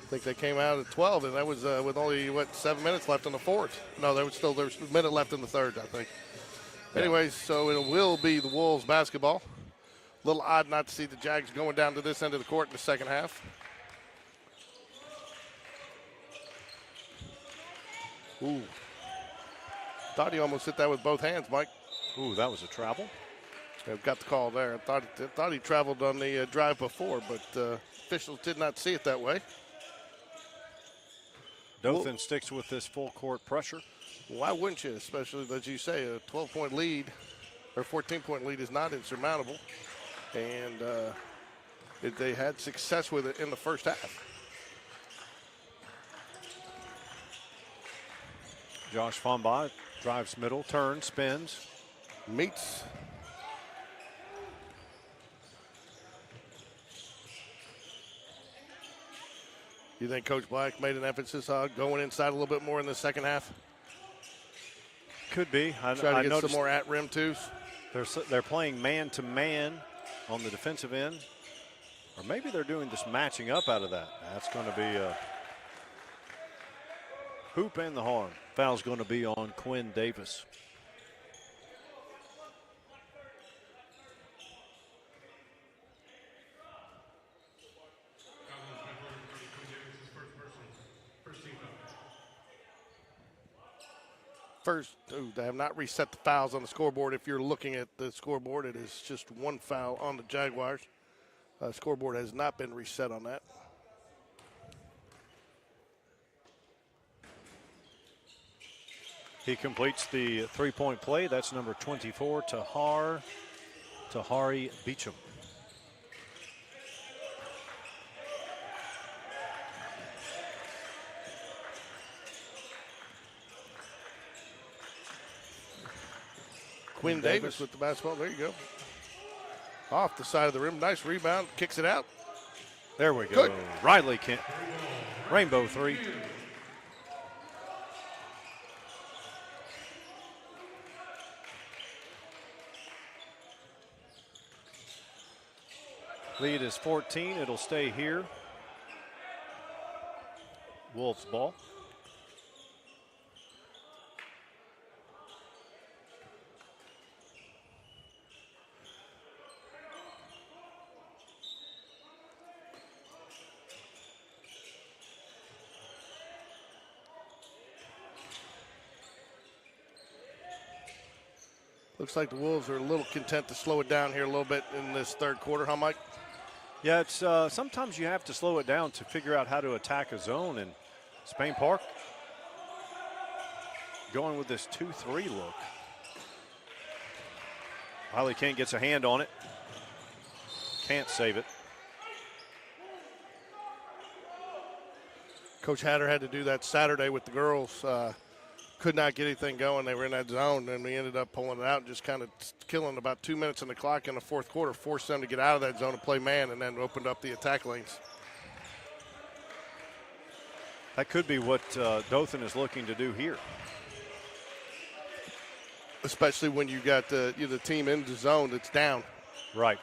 I think they came out at 12, and that was with only, 7 minutes left in the fourth. No, there was a minute left in the third, I think. Yeah. Anyways, so it will be the Wolves basketball. A little odd not to see the Jags going down to this end of the court in the second half. Ooh. Thought he almost hit that with both hands, Mike. Ooh, that was a travel. Yeah, got the call there. I thought he traveled on the drive before, but officials did not see it that way. Dothan sticks with this full court pressure. Why wouldn't you, especially, as you say, a 12-point lead or 14-point lead is not insurmountable. And they had success with it in the first half. Josh Fomba drives middle, turns, spins. Meets. You think Coach Black made an emphasis on going inside a little bit more in the second half? Could be. Try to get some more at-rim twos. They're playing man-to-man on the defensive end. Or maybe they're doing this matching up out of that. That's going to be a hoop and the horn. Foul's going to be on Quinn Davis. First, they have not reset the fouls on the scoreboard. If you're looking at the scoreboard, it is just one foul on the Jaguars. Scoreboard has not been reset on that. He completes the three-point play. That's number 24, Tahari Beecham. Quinn Davis with the basketball. There you go. Off the side of the rim. Nice rebound. Kicks it out. There we go. Good. Riley Kent. Rainbow three. Lead is 14. It'll stay here. Wolves ball. Looks like the Wolves are a little content to slow it down here a little bit in this third quarter, huh, Mike? Yeah, it's sometimes you have to slow it down to figure out how to attack a zone. And Spain Park going with this 2-3 look. Riley Kent gets a hand on it. Can't save it. Coach Hatter had to do that Saturday with the girls. Could not get anything going. They were in that zone, and we ended up pulling it out and just kind of killing about 2 minutes on the clock in the fourth quarter, forced them to get out of that zone and play man, and then opened up the attack lanes. That could be what Dothan is looking to do here. Especially when you got the team in the zone that's down. Right.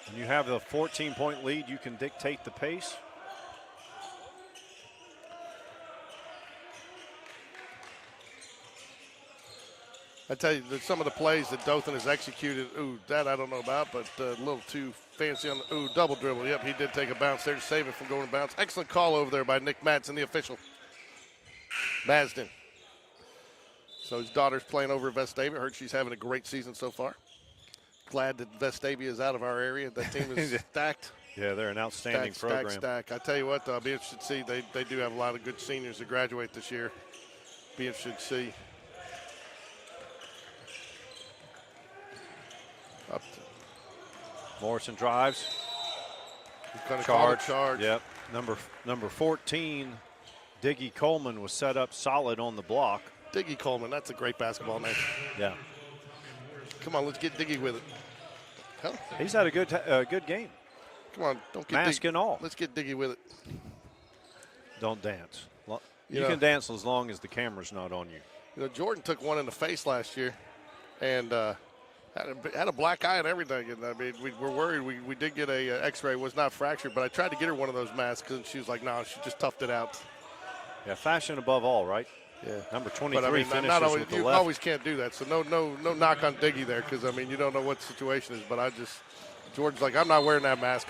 When you have the 14-point lead, you can dictate the pace. I tell you, that some of the plays that Dothan has executed, that I don't know about, but a little too fancy on the, double dribble. Yep, he did take a bounce there to save it from going to bounce. Excellent call over there by Nick Madsen, the official. Masden. So his daughter's playing over at Vestavia. Heard she's having a great season so far. Glad that Vestavia is out of our area. That team is stacked. Yeah, they're an outstanding program. Stack. I tell you what, though, I'll be interested to see. They do have a lot of good seniors that graduate this year. Be interested to see. Up to Morrison drives. He's going to call a charge. Yep. Number 14, Diggy Coleman, was set up solid on the block. Diggy Coleman, that's a great basketball name. Yeah. Come on, let's get Diggy with it. Huh? He's had a good game. Come on, don't get Mask and all. Let's get Diggy with it. Don't dance. You You can dance as long as the camera's not on you. You know, Jordan took one in the face last year, and had a black eye and everything. And I mean, we were worried. We did get a X-ray. It was not fractured, but I tried to get her one of those masks, and she was like, "No, she just toughed it out." Yeah, fashion above all, right? Yeah. Number 23 but, I mean, finishes not always, with the you left. always can't do that. So no knock on Diggy there, because I mean, you don't know what the situation is. But Jordan's like, I'm not wearing that mask.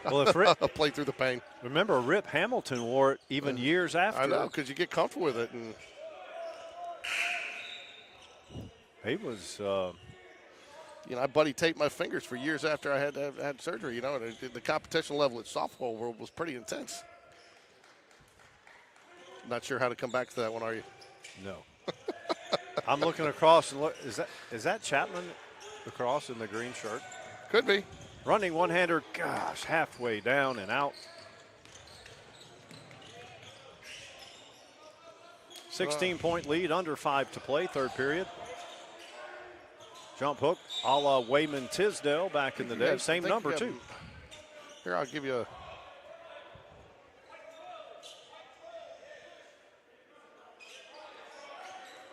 Well, if I'll play through the pain. Remember, Rip Hamilton wore it even years after. I know, because you get comfortable with it. And he was. I buddy taped my fingers for years after I had surgery. You know, and the competition level at softball world was pretty intense. Not sure how to come back to that one, are you? No. I'm looking across and look. Is that Chapman across in the green shirt? Could be. Running one-hander, gosh, halfway down and out. 16-point lead, under 5 to play, third period. Jump hook, a la Wayman Tisdale back in the day. Same number, too. Here, I'll give you a.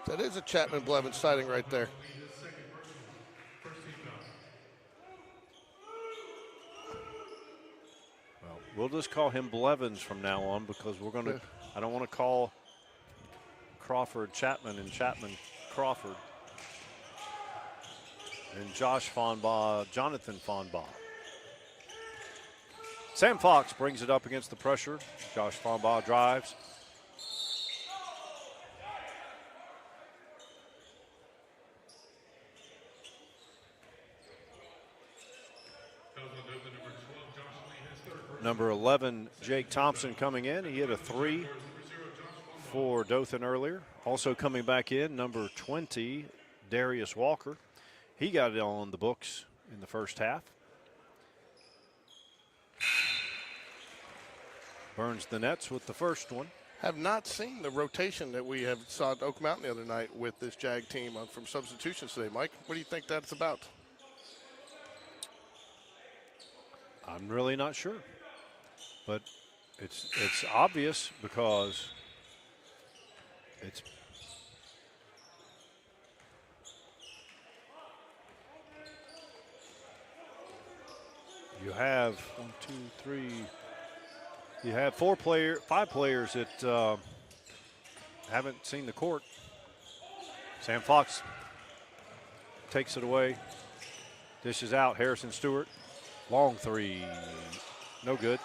That is a Chapman Blevins sighting right there. Well, we'll just call him Blevins from now on because we're going to. I don't want to call Crawford Chapman and Chapman Crawford. And Josh Fonbaugh, Jonathan Fonbaugh. Sam Fox brings it up against the pressure. Josh Fonbaugh drives. Number 11, Jake Thompson coming in. He hit a 3 for Dothan earlier. Also coming back in, number 20, Darius Walker. He got it on the books in the first half. Burns the nets with the first one. Have not seen the rotation that we have saw at Oak Mountain the other night with this Jag team from substitutions today. Mike, what do you think that's about? I'm really not sure. But it's obvious because it's you have 1, 2, 3. You have 5 players that haven't seen the court. Sam Fox takes it away. Dishes out. Harrison Stewart. Long 3. No good.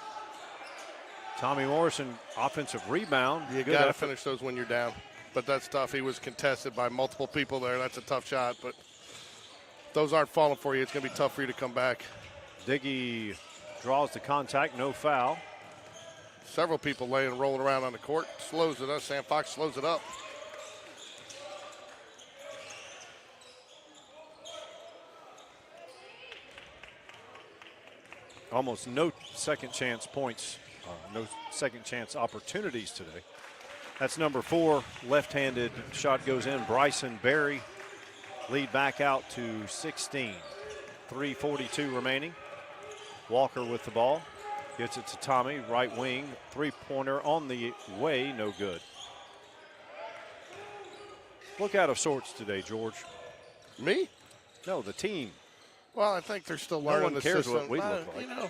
Tommy Morrison, offensive rebound. You got to finish those when you're down. But that's tough. He was contested by multiple people there. That's a tough shot. But those aren't falling for you. It's going to be tough for you to come back. Diggy draws the contact. No foul. Several people rolling around on the court. Slows it up. Sam Fox slows it up. Almost no second chance points, no second chance opportunities today. That's number 4, left-handed shot goes in. Bryson Berry lead back out to 16. 3:42 remaining. Walker with the ball. Gets it to Tommy, right wing. Three-pointer on the way, no good. Look out of sorts today, George. Me? No, the team. Well, I think they're still learning the cares system. what we look like. You know,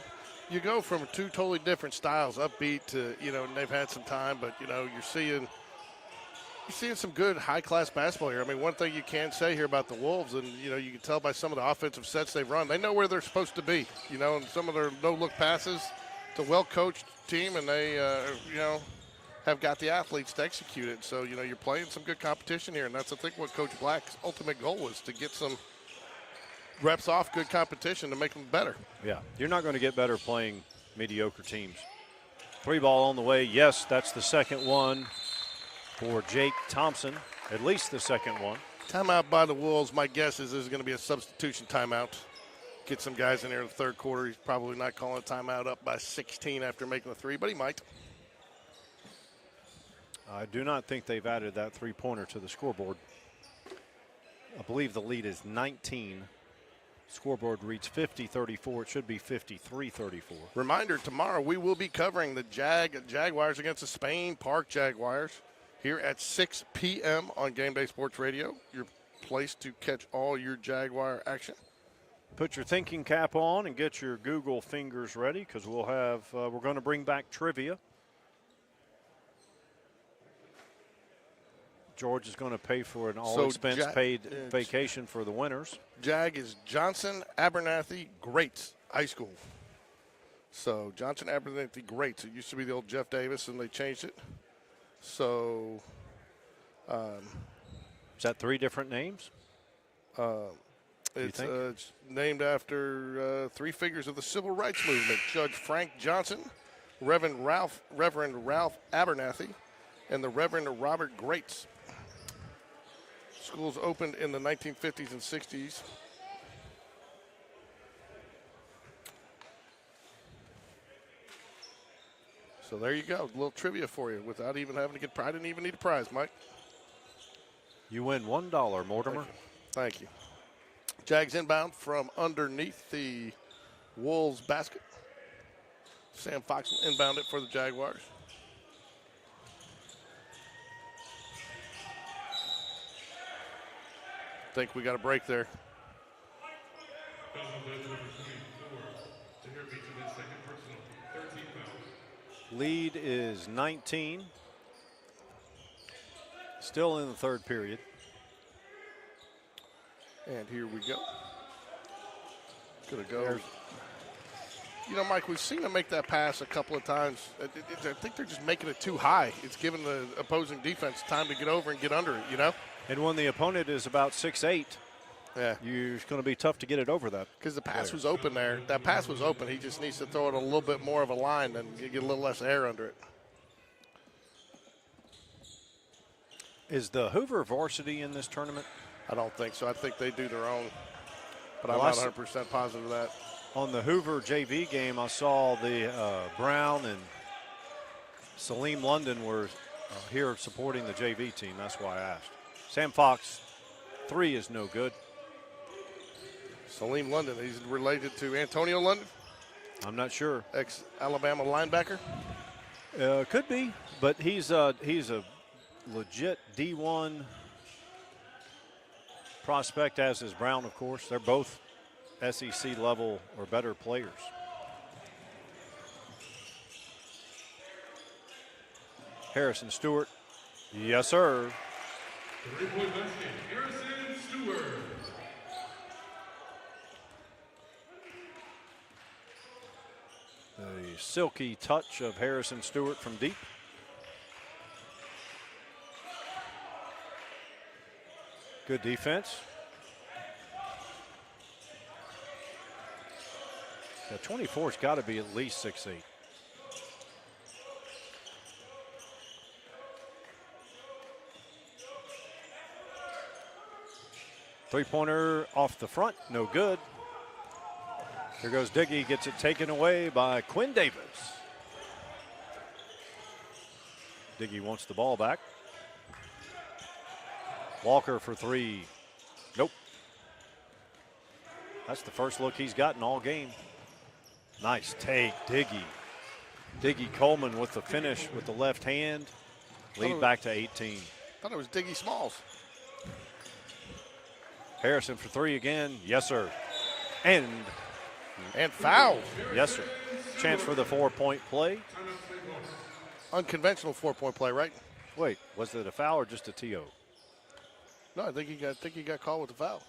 you go from 2 totally different styles, upbeat to, and they've had some time, but, you're seeing some good high-class basketball here. I mean, one thing you can say here about the Wolves, and, you can tell by some of the offensive sets they've run, they know where they're supposed to be, and some of their no-look passes. It's a well-coached team, and they, have got the athletes to execute it. So, you're playing some good competition here, and that's, I think, what Coach Black's ultimate goal was, to get some reps off good competition to make them better. Yeah, you're not going to get better playing mediocre teams. 3 ball on the way. Yes, that's the second one for Jake Thompson, at least the second one. Timeout by the Wolves. My guess is there's going to be a substitution timeout. Get some guys in there in the third quarter. He's probably not calling a timeout up by 16 after making the 3, but he might. I do not think they've added that 3-pointer to the scoreboard. I believe the lead is 19. Scoreboard reads 50-34. It should be 53-34. Reminder, tomorrow we will be covering the Jaguars against the Spain Park Jaguars here at 6 p.m. on GameDay Sports Radio, your place to catch all your Jaguar action. Put your thinking cap on and get your Google fingers ready, because we'll have we're going to bring back trivia. George is going to pay for an all-expense-paid vacation for the winners. Jag is Johnson Abernathy Greats High School. So Johnson Abernathy Greats. It used to be the old Jeff Davis, and they changed it. So is that 3 different names? It's named after 3 figures of the civil rights movement: Judge Frank Johnson, Reverend Ralph Abernathy, and the Reverend Robert Greats. Schools opened in the 1950s and 60s. So there you go, a little trivia for you without even having to get. I didn't even need a prize, Mike. You win $1, Mortimer. Thank you. Jags inbound from underneath the Wolves basket. Sam Fox will inbound it for the Jaguars. Think we got a break there. Lead is 19. Still in the third period. And here we go. Gonna go. You know, Mike, we've seen them make that pass a couple of times. I think they're just making it too high. It's giving the opposing defense time to get over and get under it, you know? And when the opponent is about 6'8", yeah, it's going to be tough to get it over that. Because the pass was open there. That pass was open. He just needs to throw it a little bit more of a line and get a little less air under it. Is the Hoover varsity in this tournament? I don't think so. I think they do their own. But I'm not 100% positive of that. On the Hoover JV game, I saw the Brown and Salim London were here supporting the JV team. That's why I asked. Sam Fox, 3 is no good. Salim London, he's related to Antonio London? I'm not sure. Ex-Alabama linebacker? Could be, but he's a legit D1 prospect, as is Brown, of course. They're both SEC level or better players. Harrison Stewart. Yes, sir. Three-point basket, Harrison Stewart. The silky touch of Harrison Stewart from deep. Good defense. The 24's got to be at least 6'8". Three-pointer off the front, no good. Here goes Diggy, gets it taken away by Quinn Davis. Diggy wants the ball back. Walker for 3. Nope. That's the first look he's gotten all game. Nice take, Diggy. Diggy Coleman with the finish with the left hand. Lead back to 18. Thought it was Diggy Smalls. Harrison for 3 again. Yes, sir. And foul. Yes, sir. Chance for the 4-point play. Unconventional 4-point play, right? Wait, was it a foul or just a TO? No, I think he got called with the foul.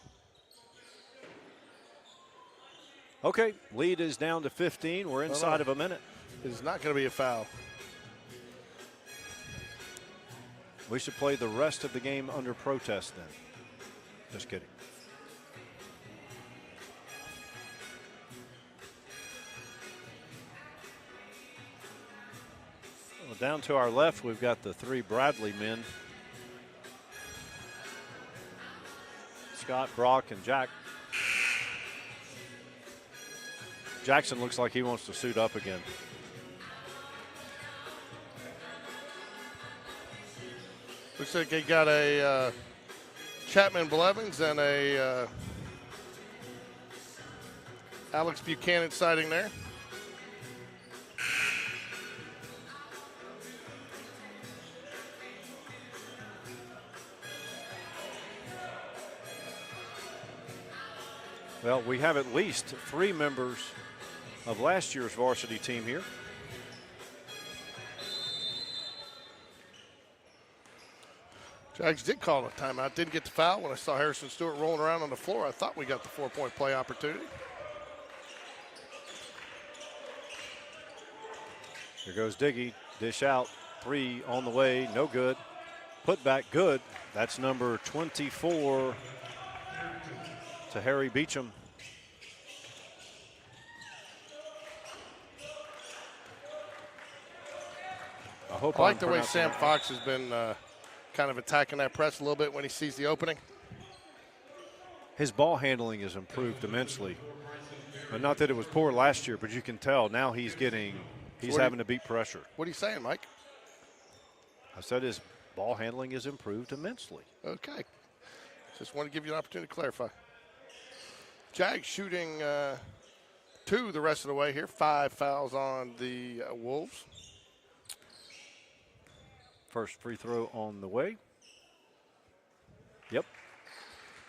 Okay, lead is down to 15. We're inside of a minute. It's not going to be a foul. We should play the rest of the game under protest then. Just kidding. Well, down to our left, we've got the 3 Bradley men. Scott, Brock, and Jack. Jackson looks like he wants to suit up again. Looks like they got a Chapman Blevins and a Alex Buchanan sighting there. Well, we have at least 3 members of last year's varsity team here. Jags did call a timeout. Didn't get the foul. When I saw Harrison Stewart rolling around on the floor, I thought we got the 4-point play opportunity. Here goes Diggy. Dish out. 3 on the way. No good. Put back good. That's number 24 to Harry Beecham. I like the way Sam Fox has been kind of attacking that press a little bit when he sees the opening. His ball handling has improved immensely. Not that it was poor last year, but you can tell now he's having to beat pressure. What are you saying, Mike? I said his ball handling has improved immensely. Okay. Just want to give you an opportunity to clarify. Jags shooting 2 the rest of the way here. 5 fouls on the Wolves. First free throw on the way. Yep.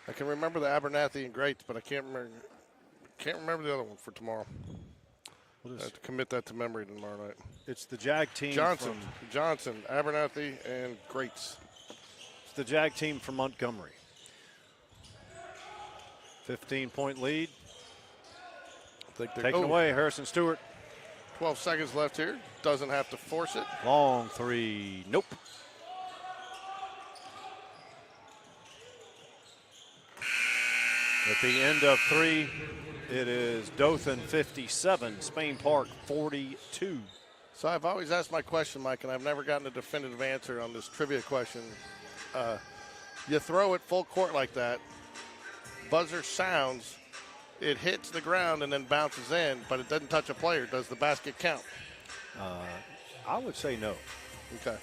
I can remember the Abernathy and Greats, but I can't remember the other one for tomorrow. I have to commit that to memory tomorrow night. It's the Jag team. Johnson, Abernathy, and Greats. It's the Jag team from Montgomery. 15-point lead. Taken away, Harrison Stewart. 12 seconds left here. Doesn't have to force it. Long 3. Nope. At the end of 3, it is Dothan 57, Spain Park 42. So I've always asked my question, Mike, and I've never gotten a definitive answer on this trivia question. You throw it full court like that, buzzer sounds, it hits the ground and then bounces in, but it doesn't touch a player. Does the basket count? I would say no. Okay.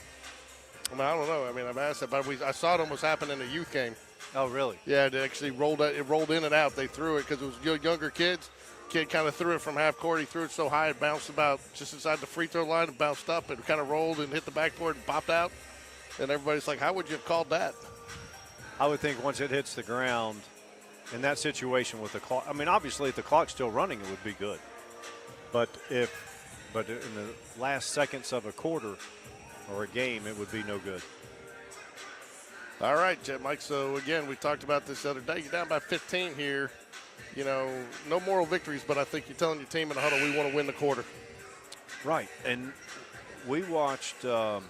I mean, I don't know. I mean, I've asked it, but I saw it almost happen in a youth game. Oh, really? Yeah, it actually rolled in and out. They threw it because it was younger kids. Kid kind of threw it from half court. He threw it so high it bounced about just inside the free throw line and bounced up and kind of rolled and hit the backboard and popped out. And everybody's like, how would you have called that? I would think once it hits the ground in that situation with the clock. I mean, obviously, if the clock's still running, it would be good. But in the last seconds of a quarter or a game, it would be no good. All right, Mike. So, again, we talked about this the other day. You're down by 15 here. You know, no moral victories, but I think you're telling your team in the huddle we want to win the quarter. Right. And we watched I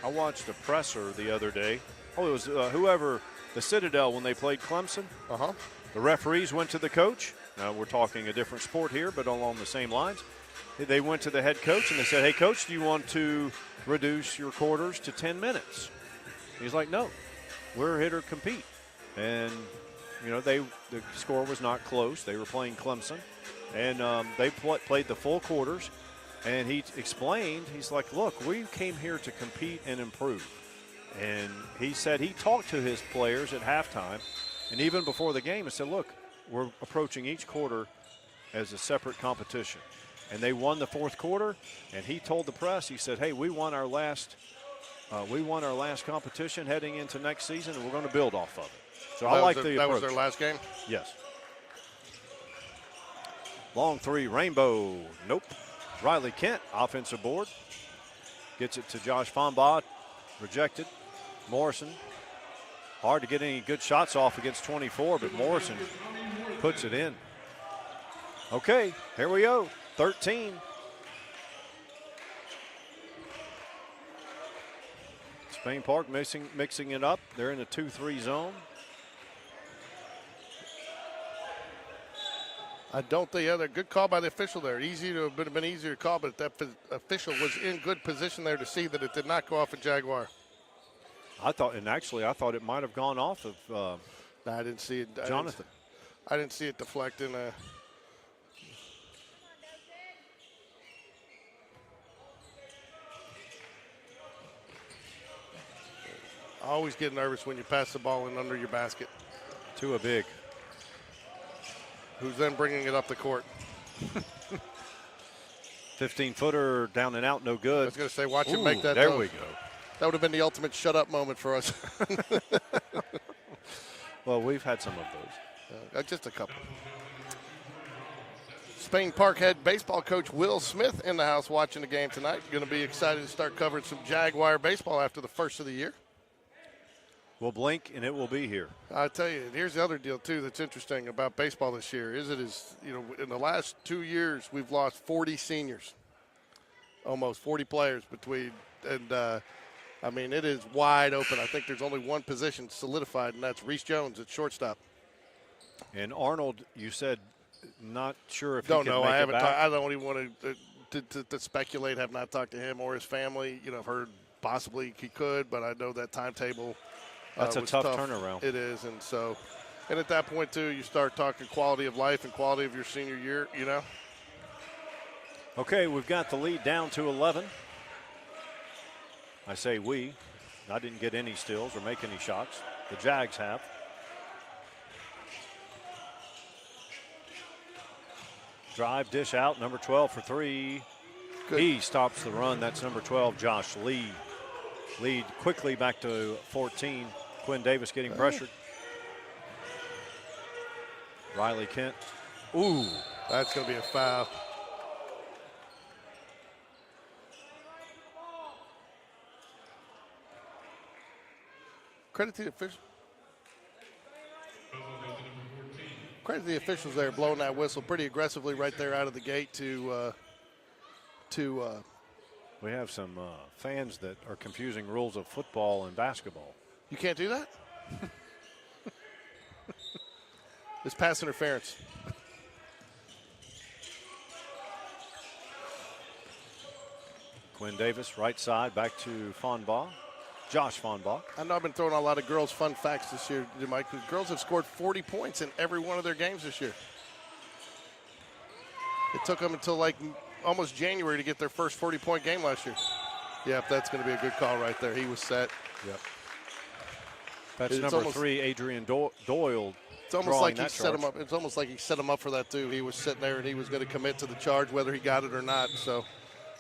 watched a presser the other day. Oh, it was whoever, the Citadel, when they played Clemson. Uh-huh. The referees went to the coach. Now, we're talking a different sport here, but along the same lines. They went to the head coach and they said, hey, coach, do you want to reduce your quarters to 10 minutes? He's like, no, we're here to compete. And, you know, the score was not close. They were playing Clemson. And they played the full quarters. And he explained, he's like, look, we came here to compete and improve. And he said he talked to his players at halftime and even before the game and said, look, we're approaching each quarter as a separate competition. And they won the fourth quarter, and he told the press, he said, hey, we won our last competition heading into next season, and we're going to build off of it. So I like the approach. That was their last game? Yes. Long 3, Rainbow. Nope. Riley Kent, offensive board. Gets it to Josh Fonbaugh. Rejected. Morrison. Hard to get any good shots off against 24, but Morrison puts it in. Okay, here we go. 13. Spain Park mixing it up. They're in a 2-3 zone. I don't think, yeah, good call by the official there. Easy to have been easier to call, but that official was in good position there to see that it did not go off a Jaguar. I thought it might have gone off of No, I didn't see it. Jonathan. I didn't see it deflecting. I always get nervous when you pass the ball in under your basket. To a big. Who's then bringing it up the court? 15-footer down and out, no I good. was going to say, watch him make that. There throw. we go. That would have been the ultimate shut-up moment for us. Well, we've had some of those. Just a couple. Spain Park head baseball coach Will Smith in the house watching the game tonight. Going to be excited to start covering some Jaguar baseball after the first of the year. We'll blink and it will be here. I tell you, here's the other deal too that's interesting about baseball this year. In the last 2 years we've lost 40 seniors, almost 40 players between, and I mean it is wide open. I think there's only one position solidified, and that's Reese Jones at shortstop. And Arnold, you said not sure if don't he can know. make I haven't. it back. I don't even want to speculate. Have not talked to him or his family. I've heard possibly he could, but I know that timetable. That's a tough turnaround. It is, and at that point too, you start talking quality of life and quality of your senior year. Okay, we've got the lead down to 11. I say we. I didn't get any steals or make any shots. The Jags have. Drive, dish out, number 12 for 3. Good. He stops the run. That's number 12, Josh Lee. Lead quickly back to 14. Quinn Davis getting pressured. Riley Kent. Ooh. That's going to be a foul. Credit to the officials. Credit to the officials there blowing that whistle pretty aggressively right there out of the gate to we have some fans that are confusing rules of football and basketball. You can't do that? It's pass interference. Quinn Davis, right side, back to Fonbaugh. Josh Fonbaugh. I know I've been throwing out a lot of girls' fun facts this year, Mike. The girls have scored 40 points in every one of their games this year. It took them until almost January to get their first 40-point game last year. Yep, that's going to be a good call right there. He was set. Yep. That's number 3, Adrian Doyle. It's almost like he set him up. It's almost like he set him up for that too. He was sitting there and he was going to commit to the charge, whether he got it or not. So,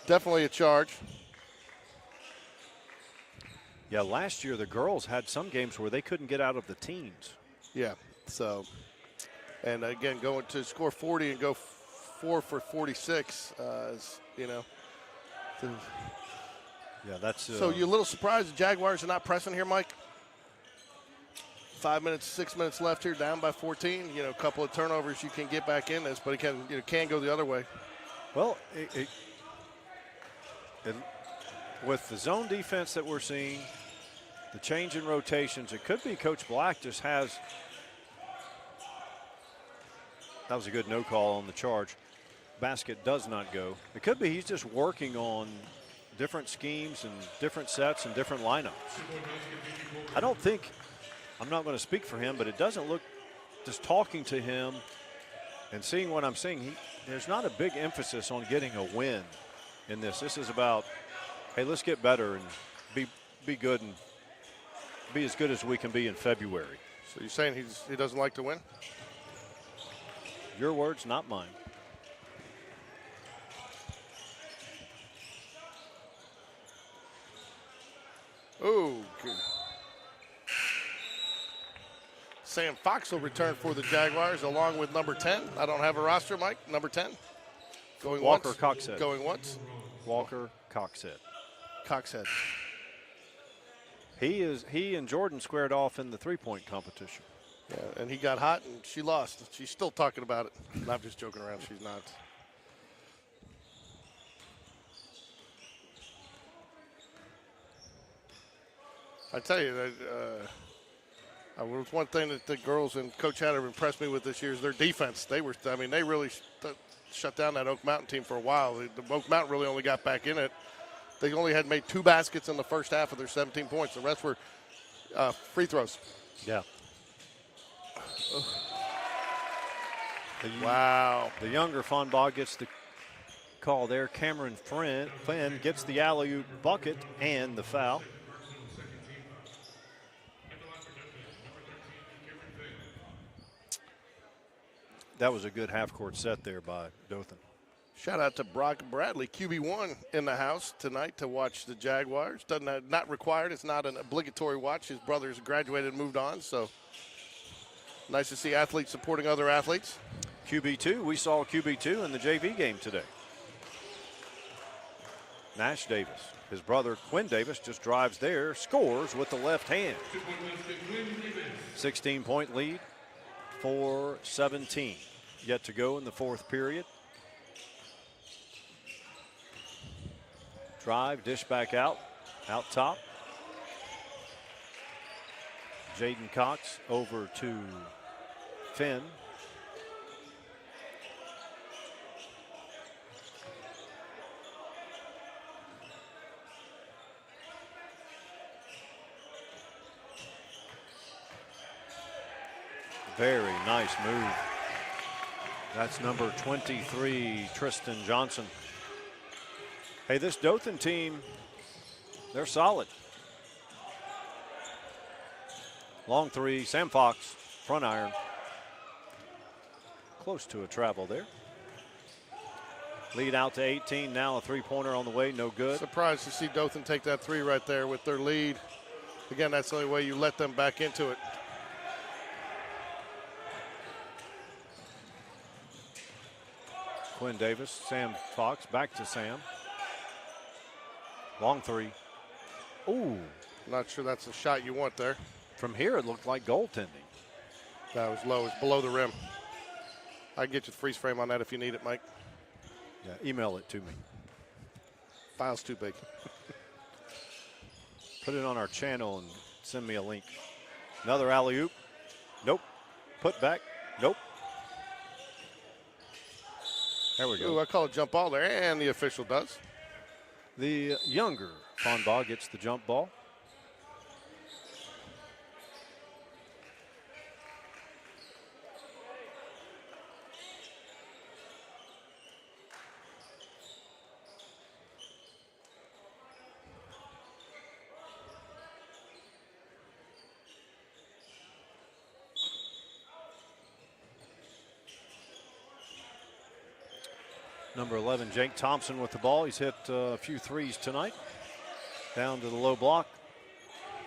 definitely a charge. Yeah, last year the girls had some games where they couldn't get out of the teens. Yeah. So, and again, going to score 40 and go 4 for 46, Yeah, that's. So you're a little surprised the Jaguars are not pressing here, Mike? 5 minutes, 6 minutes left here, down by 14. A couple of turnovers, you can get back in this, but it can go the other way. Well, with the zone defense that we're seeing, the change in rotations, it could be Coach Black just has. That was a good no call on the charge. Basket does not go. It could be he's just working on different schemes and different sets and different lineups. I don't think. I'm not going to speak for him, but it doesn't look, just talking to him and seeing what I'm seeing, there's not a big emphasis on getting a win in this. This is about, hey, let's get better and be good and be as good as we can be in February. So you're saying he doesn't like to win? Your words, not mine. Ooh, good. Sam Fox will return for the Jaguars along with number 10. I don't have a roster, Mike. Number 10. Going Walker once. Coxhead. Going once. Walker Coxhead. Coxhead. He and Jordan squared off in the three-point competition. Yeah, and he got hot and she lost. She's still talking about it. I'm just joking around. She's not. I tell you, Well, it's one thing that the girls and Coach Hatter impressed me with this year is their defense. They really shut down that Oak Mountain team for a while. The Oak Mountain really only got back in it. They only had made 2 baskets in the first half of their 17 points. The rest were free throws. Yeah. Wow. The younger Fonbaugh gets the call there. Cameron Flynn gets the alley-oop bucket and the foul. That was a good half-court set there by Dothan. Shout out to Brock Bradley, QB1 in the house tonight to watch the Jaguars. Not required. It's not an obligatory watch. His brothers graduated and moved on, so nice to see athletes supporting other athletes. QB2, we saw QB2 in the JV game today. Nash Davis, his brother Quinn Davis just drives there, scores with the left hand. 16-point lead for 17. Yet to go in the fourth period. Drive, dish back out top. Jaden Cox over to Finn. Very nice move. That's number 23, Tristan Johnson. Hey, this Dothan team, they're solid. Long three, Sam Fox, front iron. Close to a travel there. Lead out to 18, now a three-pointer on the way, no good. Surprised to see Dothan take that 3 right there with their lead. Again, that's the only way you let them back into it. Quinn Davis, Sam Fox, back to Sam. Long three. Ooh. Not sure that's the shot you want there. From here, it looked like goaltending. That was low. It's below the rim. I can get you the freeze frame on that if you need it, Mike. Yeah, email it to me. File's too big. Put it on our channel and send me a link. Another alley-oop. Nope. Put back. Nope. There we go. Ooh, I call it jump ball there, and the official does. The younger Fonbaugh gets the jump ball. Number 11, Jake Thompson with the ball. He's hit a few threes tonight. Down to the low block.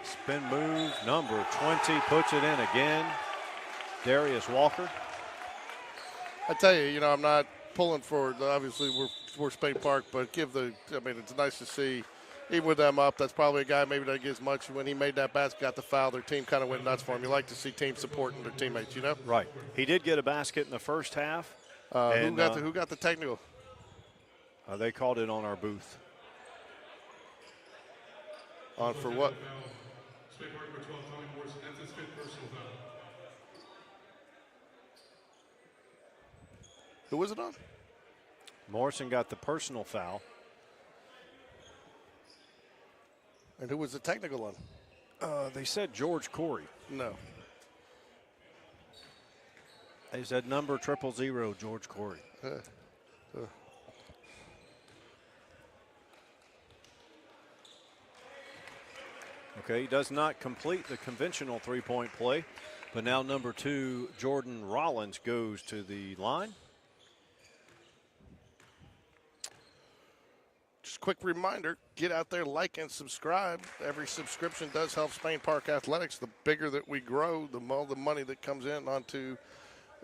Spin move, number 20, puts it in again. Darius Walker. I tell you, I'm not pulling for, obviously we're Spain Park, but it's nice to see, even with them up, that's probably a guy maybe that gets much. When he made that basket, got the foul, their team kind of went nuts for him. You like to see teams supporting their teammates, Right. He did get a basket in the first half. Who got the technical? They called it on our booth. On for what? Spain Park by 12, Tommy Morrison. That's his 5th personal foul. Who was it on? Morrison got the personal foul. And who was the technical on? They said George Corey. No. They said number 000, George Corey. Okay, he does not complete the conventional three-point play, but now number 2, Jordan Rollins, goes to the line. Just a quick reminder, get out there, like and subscribe. Every subscription does help Spain Park Athletics. The bigger that we grow, the more the money that comes in onto,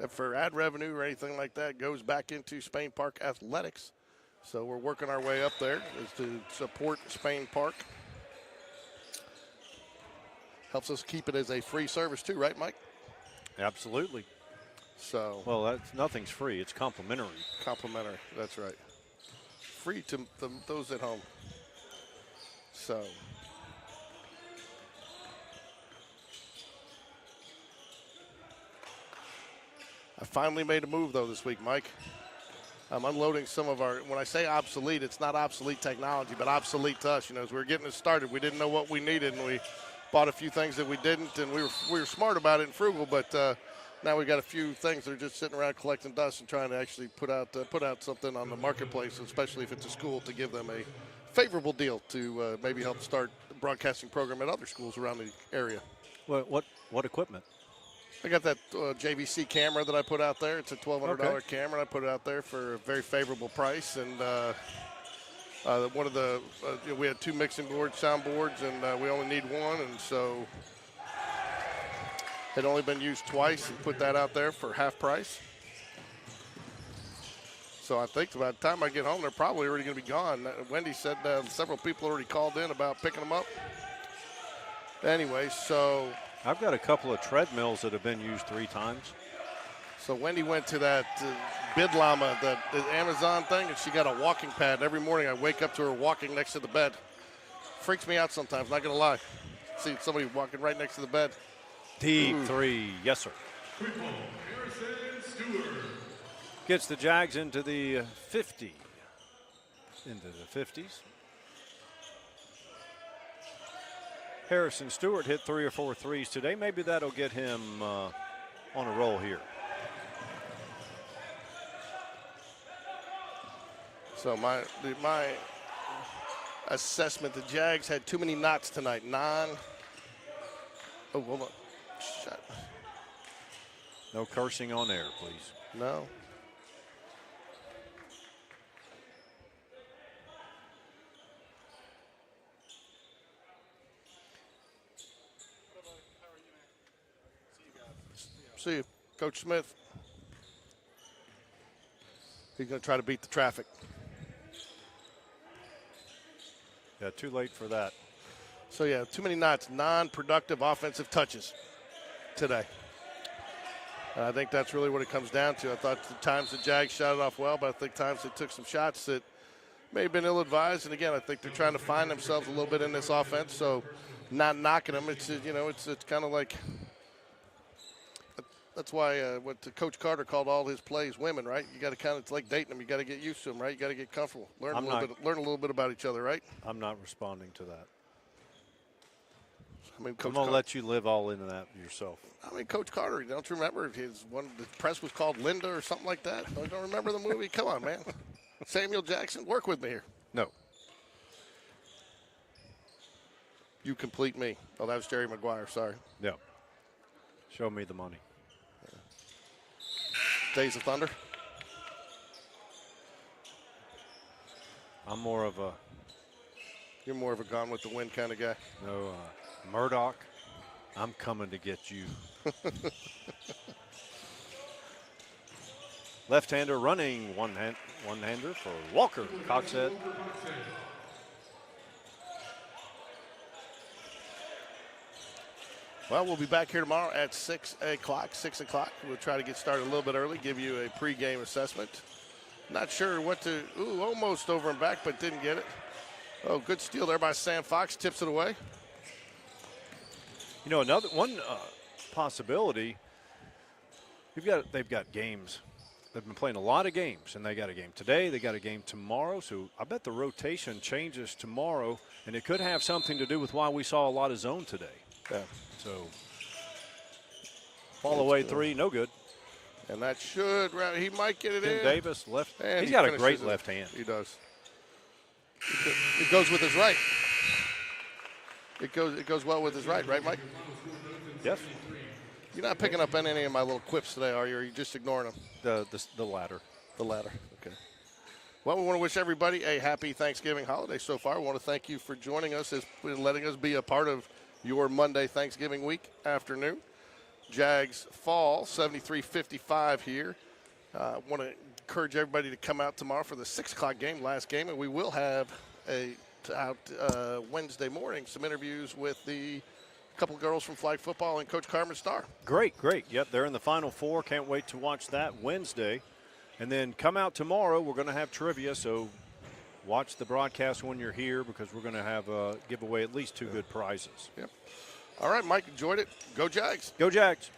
for ad revenue or anything like that, goes back into Spain Park Athletics. So we're working our way up there is to support Spain Park. Helps us keep it as a free service too, right, Mike? Absolutely. So. Well, nothing's free. It's complimentary. Complimentary, that's right. Free to those at home. So. I finally made a move, though, this week, Mike. I'm unloading some of our, when I say obsolete, it's not obsolete technology, but obsolete to us. You know, as we were getting it started, we didn't know what we needed, and we bought a few things that we didn't, and we were smart about it and frugal, but now we got a few things that are just sitting around collecting dust and trying to actually put out something on the marketplace, especially if it's a school, to give them a favorable deal to maybe help start the broadcasting program at other schools around the area. What equipment? I got that JVC camera that I put out there. It's a $1,200 camera. I put it out there for a very favorable price. And one of the we had 2 mixing boards, sound boards, and we only need one. And so it had only been used twice, and put that out there for half price. So I think by the time I get home, they're probably already going to be gone. Wendy said several people already called in about picking them up. Anyway, so I've got a couple of treadmills that have been used 3 times. So Wendy went to that Bid Llama, the Amazon thing, and she got a walking pad. Every morning I wake up to her walking next to the bed. Freaks me out sometimes, not going to lie. See somebody walking right next to the bed. Deep 3, yes, sir. Gets the Jags into the 50. Into the 50s. Harrison Stewart hit 3 or 4 threes today. Maybe that'll get him on a roll here. So my assessment, the Jags had too many knots tonight. Oh, hold on. Shut. No cursing on air, please. No. See you, Coach Smith. He's going to try to beat the traffic. Yeah, too late for that. So, yeah, too many knots, non-productive offensive touches today. And I think that's really what it comes down to. I thought the times the Jags shot it off well, but I think times they took some shots that may have been ill-advised. And, again, I think they're trying to find themselves a little bit in this offense. So, not knocking them. It's, you know, it's kind of like – that's why what Coach Carter called all his plays women, right? You got to kind of, it's like dating them. You got to get used to them, right? You got to get comfortable. Learn a little bit about each other, right? I'm not responding to that. I mean, I'm going to let you live all into that yourself. I mean, Coach Carter, don't you remember the press was called Linda or something like that? I don't remember the movie. Come on, man. Samuel Jackson, work with me here. No. You complete me. Oh, that was Jerry Maguire. Sorry. No. Show me the money. Days of Thunder. I'm more of a. You're more of a Gone with the Wind kind of guy. No, Murdoch, I'm coming to get you. Left-hander running, one-hander for Walker, Coxhead. Well, we'll be back here tomorrow at 6 o'clock. We'll try to get started a little bit early, give you a pregame assessment. Not sure what to, almost over and back, but didn't get it. Oh, good steal there by Sam Fox, tips it away. You know, one possibility, they've got games. They've been playing a lot of games, and they got a game today, they got a game tomorrow, so I bet the rotation changes tomorrow, and it could have something to do with why we saw a lot of zone today. Yeah. So, fall away 3, no good. And that should, he might get it in. Tim Davis, left. And he's got a great left hand. He does. It goes with his right. It goes well with his right, Mike? Yes. You're not picking up any of my little quips today, are you? Or are you just ignoring them? The latter. The latter, okay. Well, we want to wish everybody a happy Thanksgiving holiday so far. We want to thank you for joining us and letting us be a part of your Monday Thanksgiving week afternoon. Jags fall 73-55 here. I want to encourage everybody to come out tomorrow for the 6 o'clock game, last game, and we will have Wednesday morning some interviews with the couple girls from flag football and Coach Carmen Starr. Great. Yep, they're in the Final Four. Can't wait to watch that Wednesday. And then come out tomorrow. We're going to have trivia, so watch the broadcast when you're here because we're going to have give away at least 2 good prizes. Yep. All right, Mike, enjoyed it. Go Jags. Go Jags.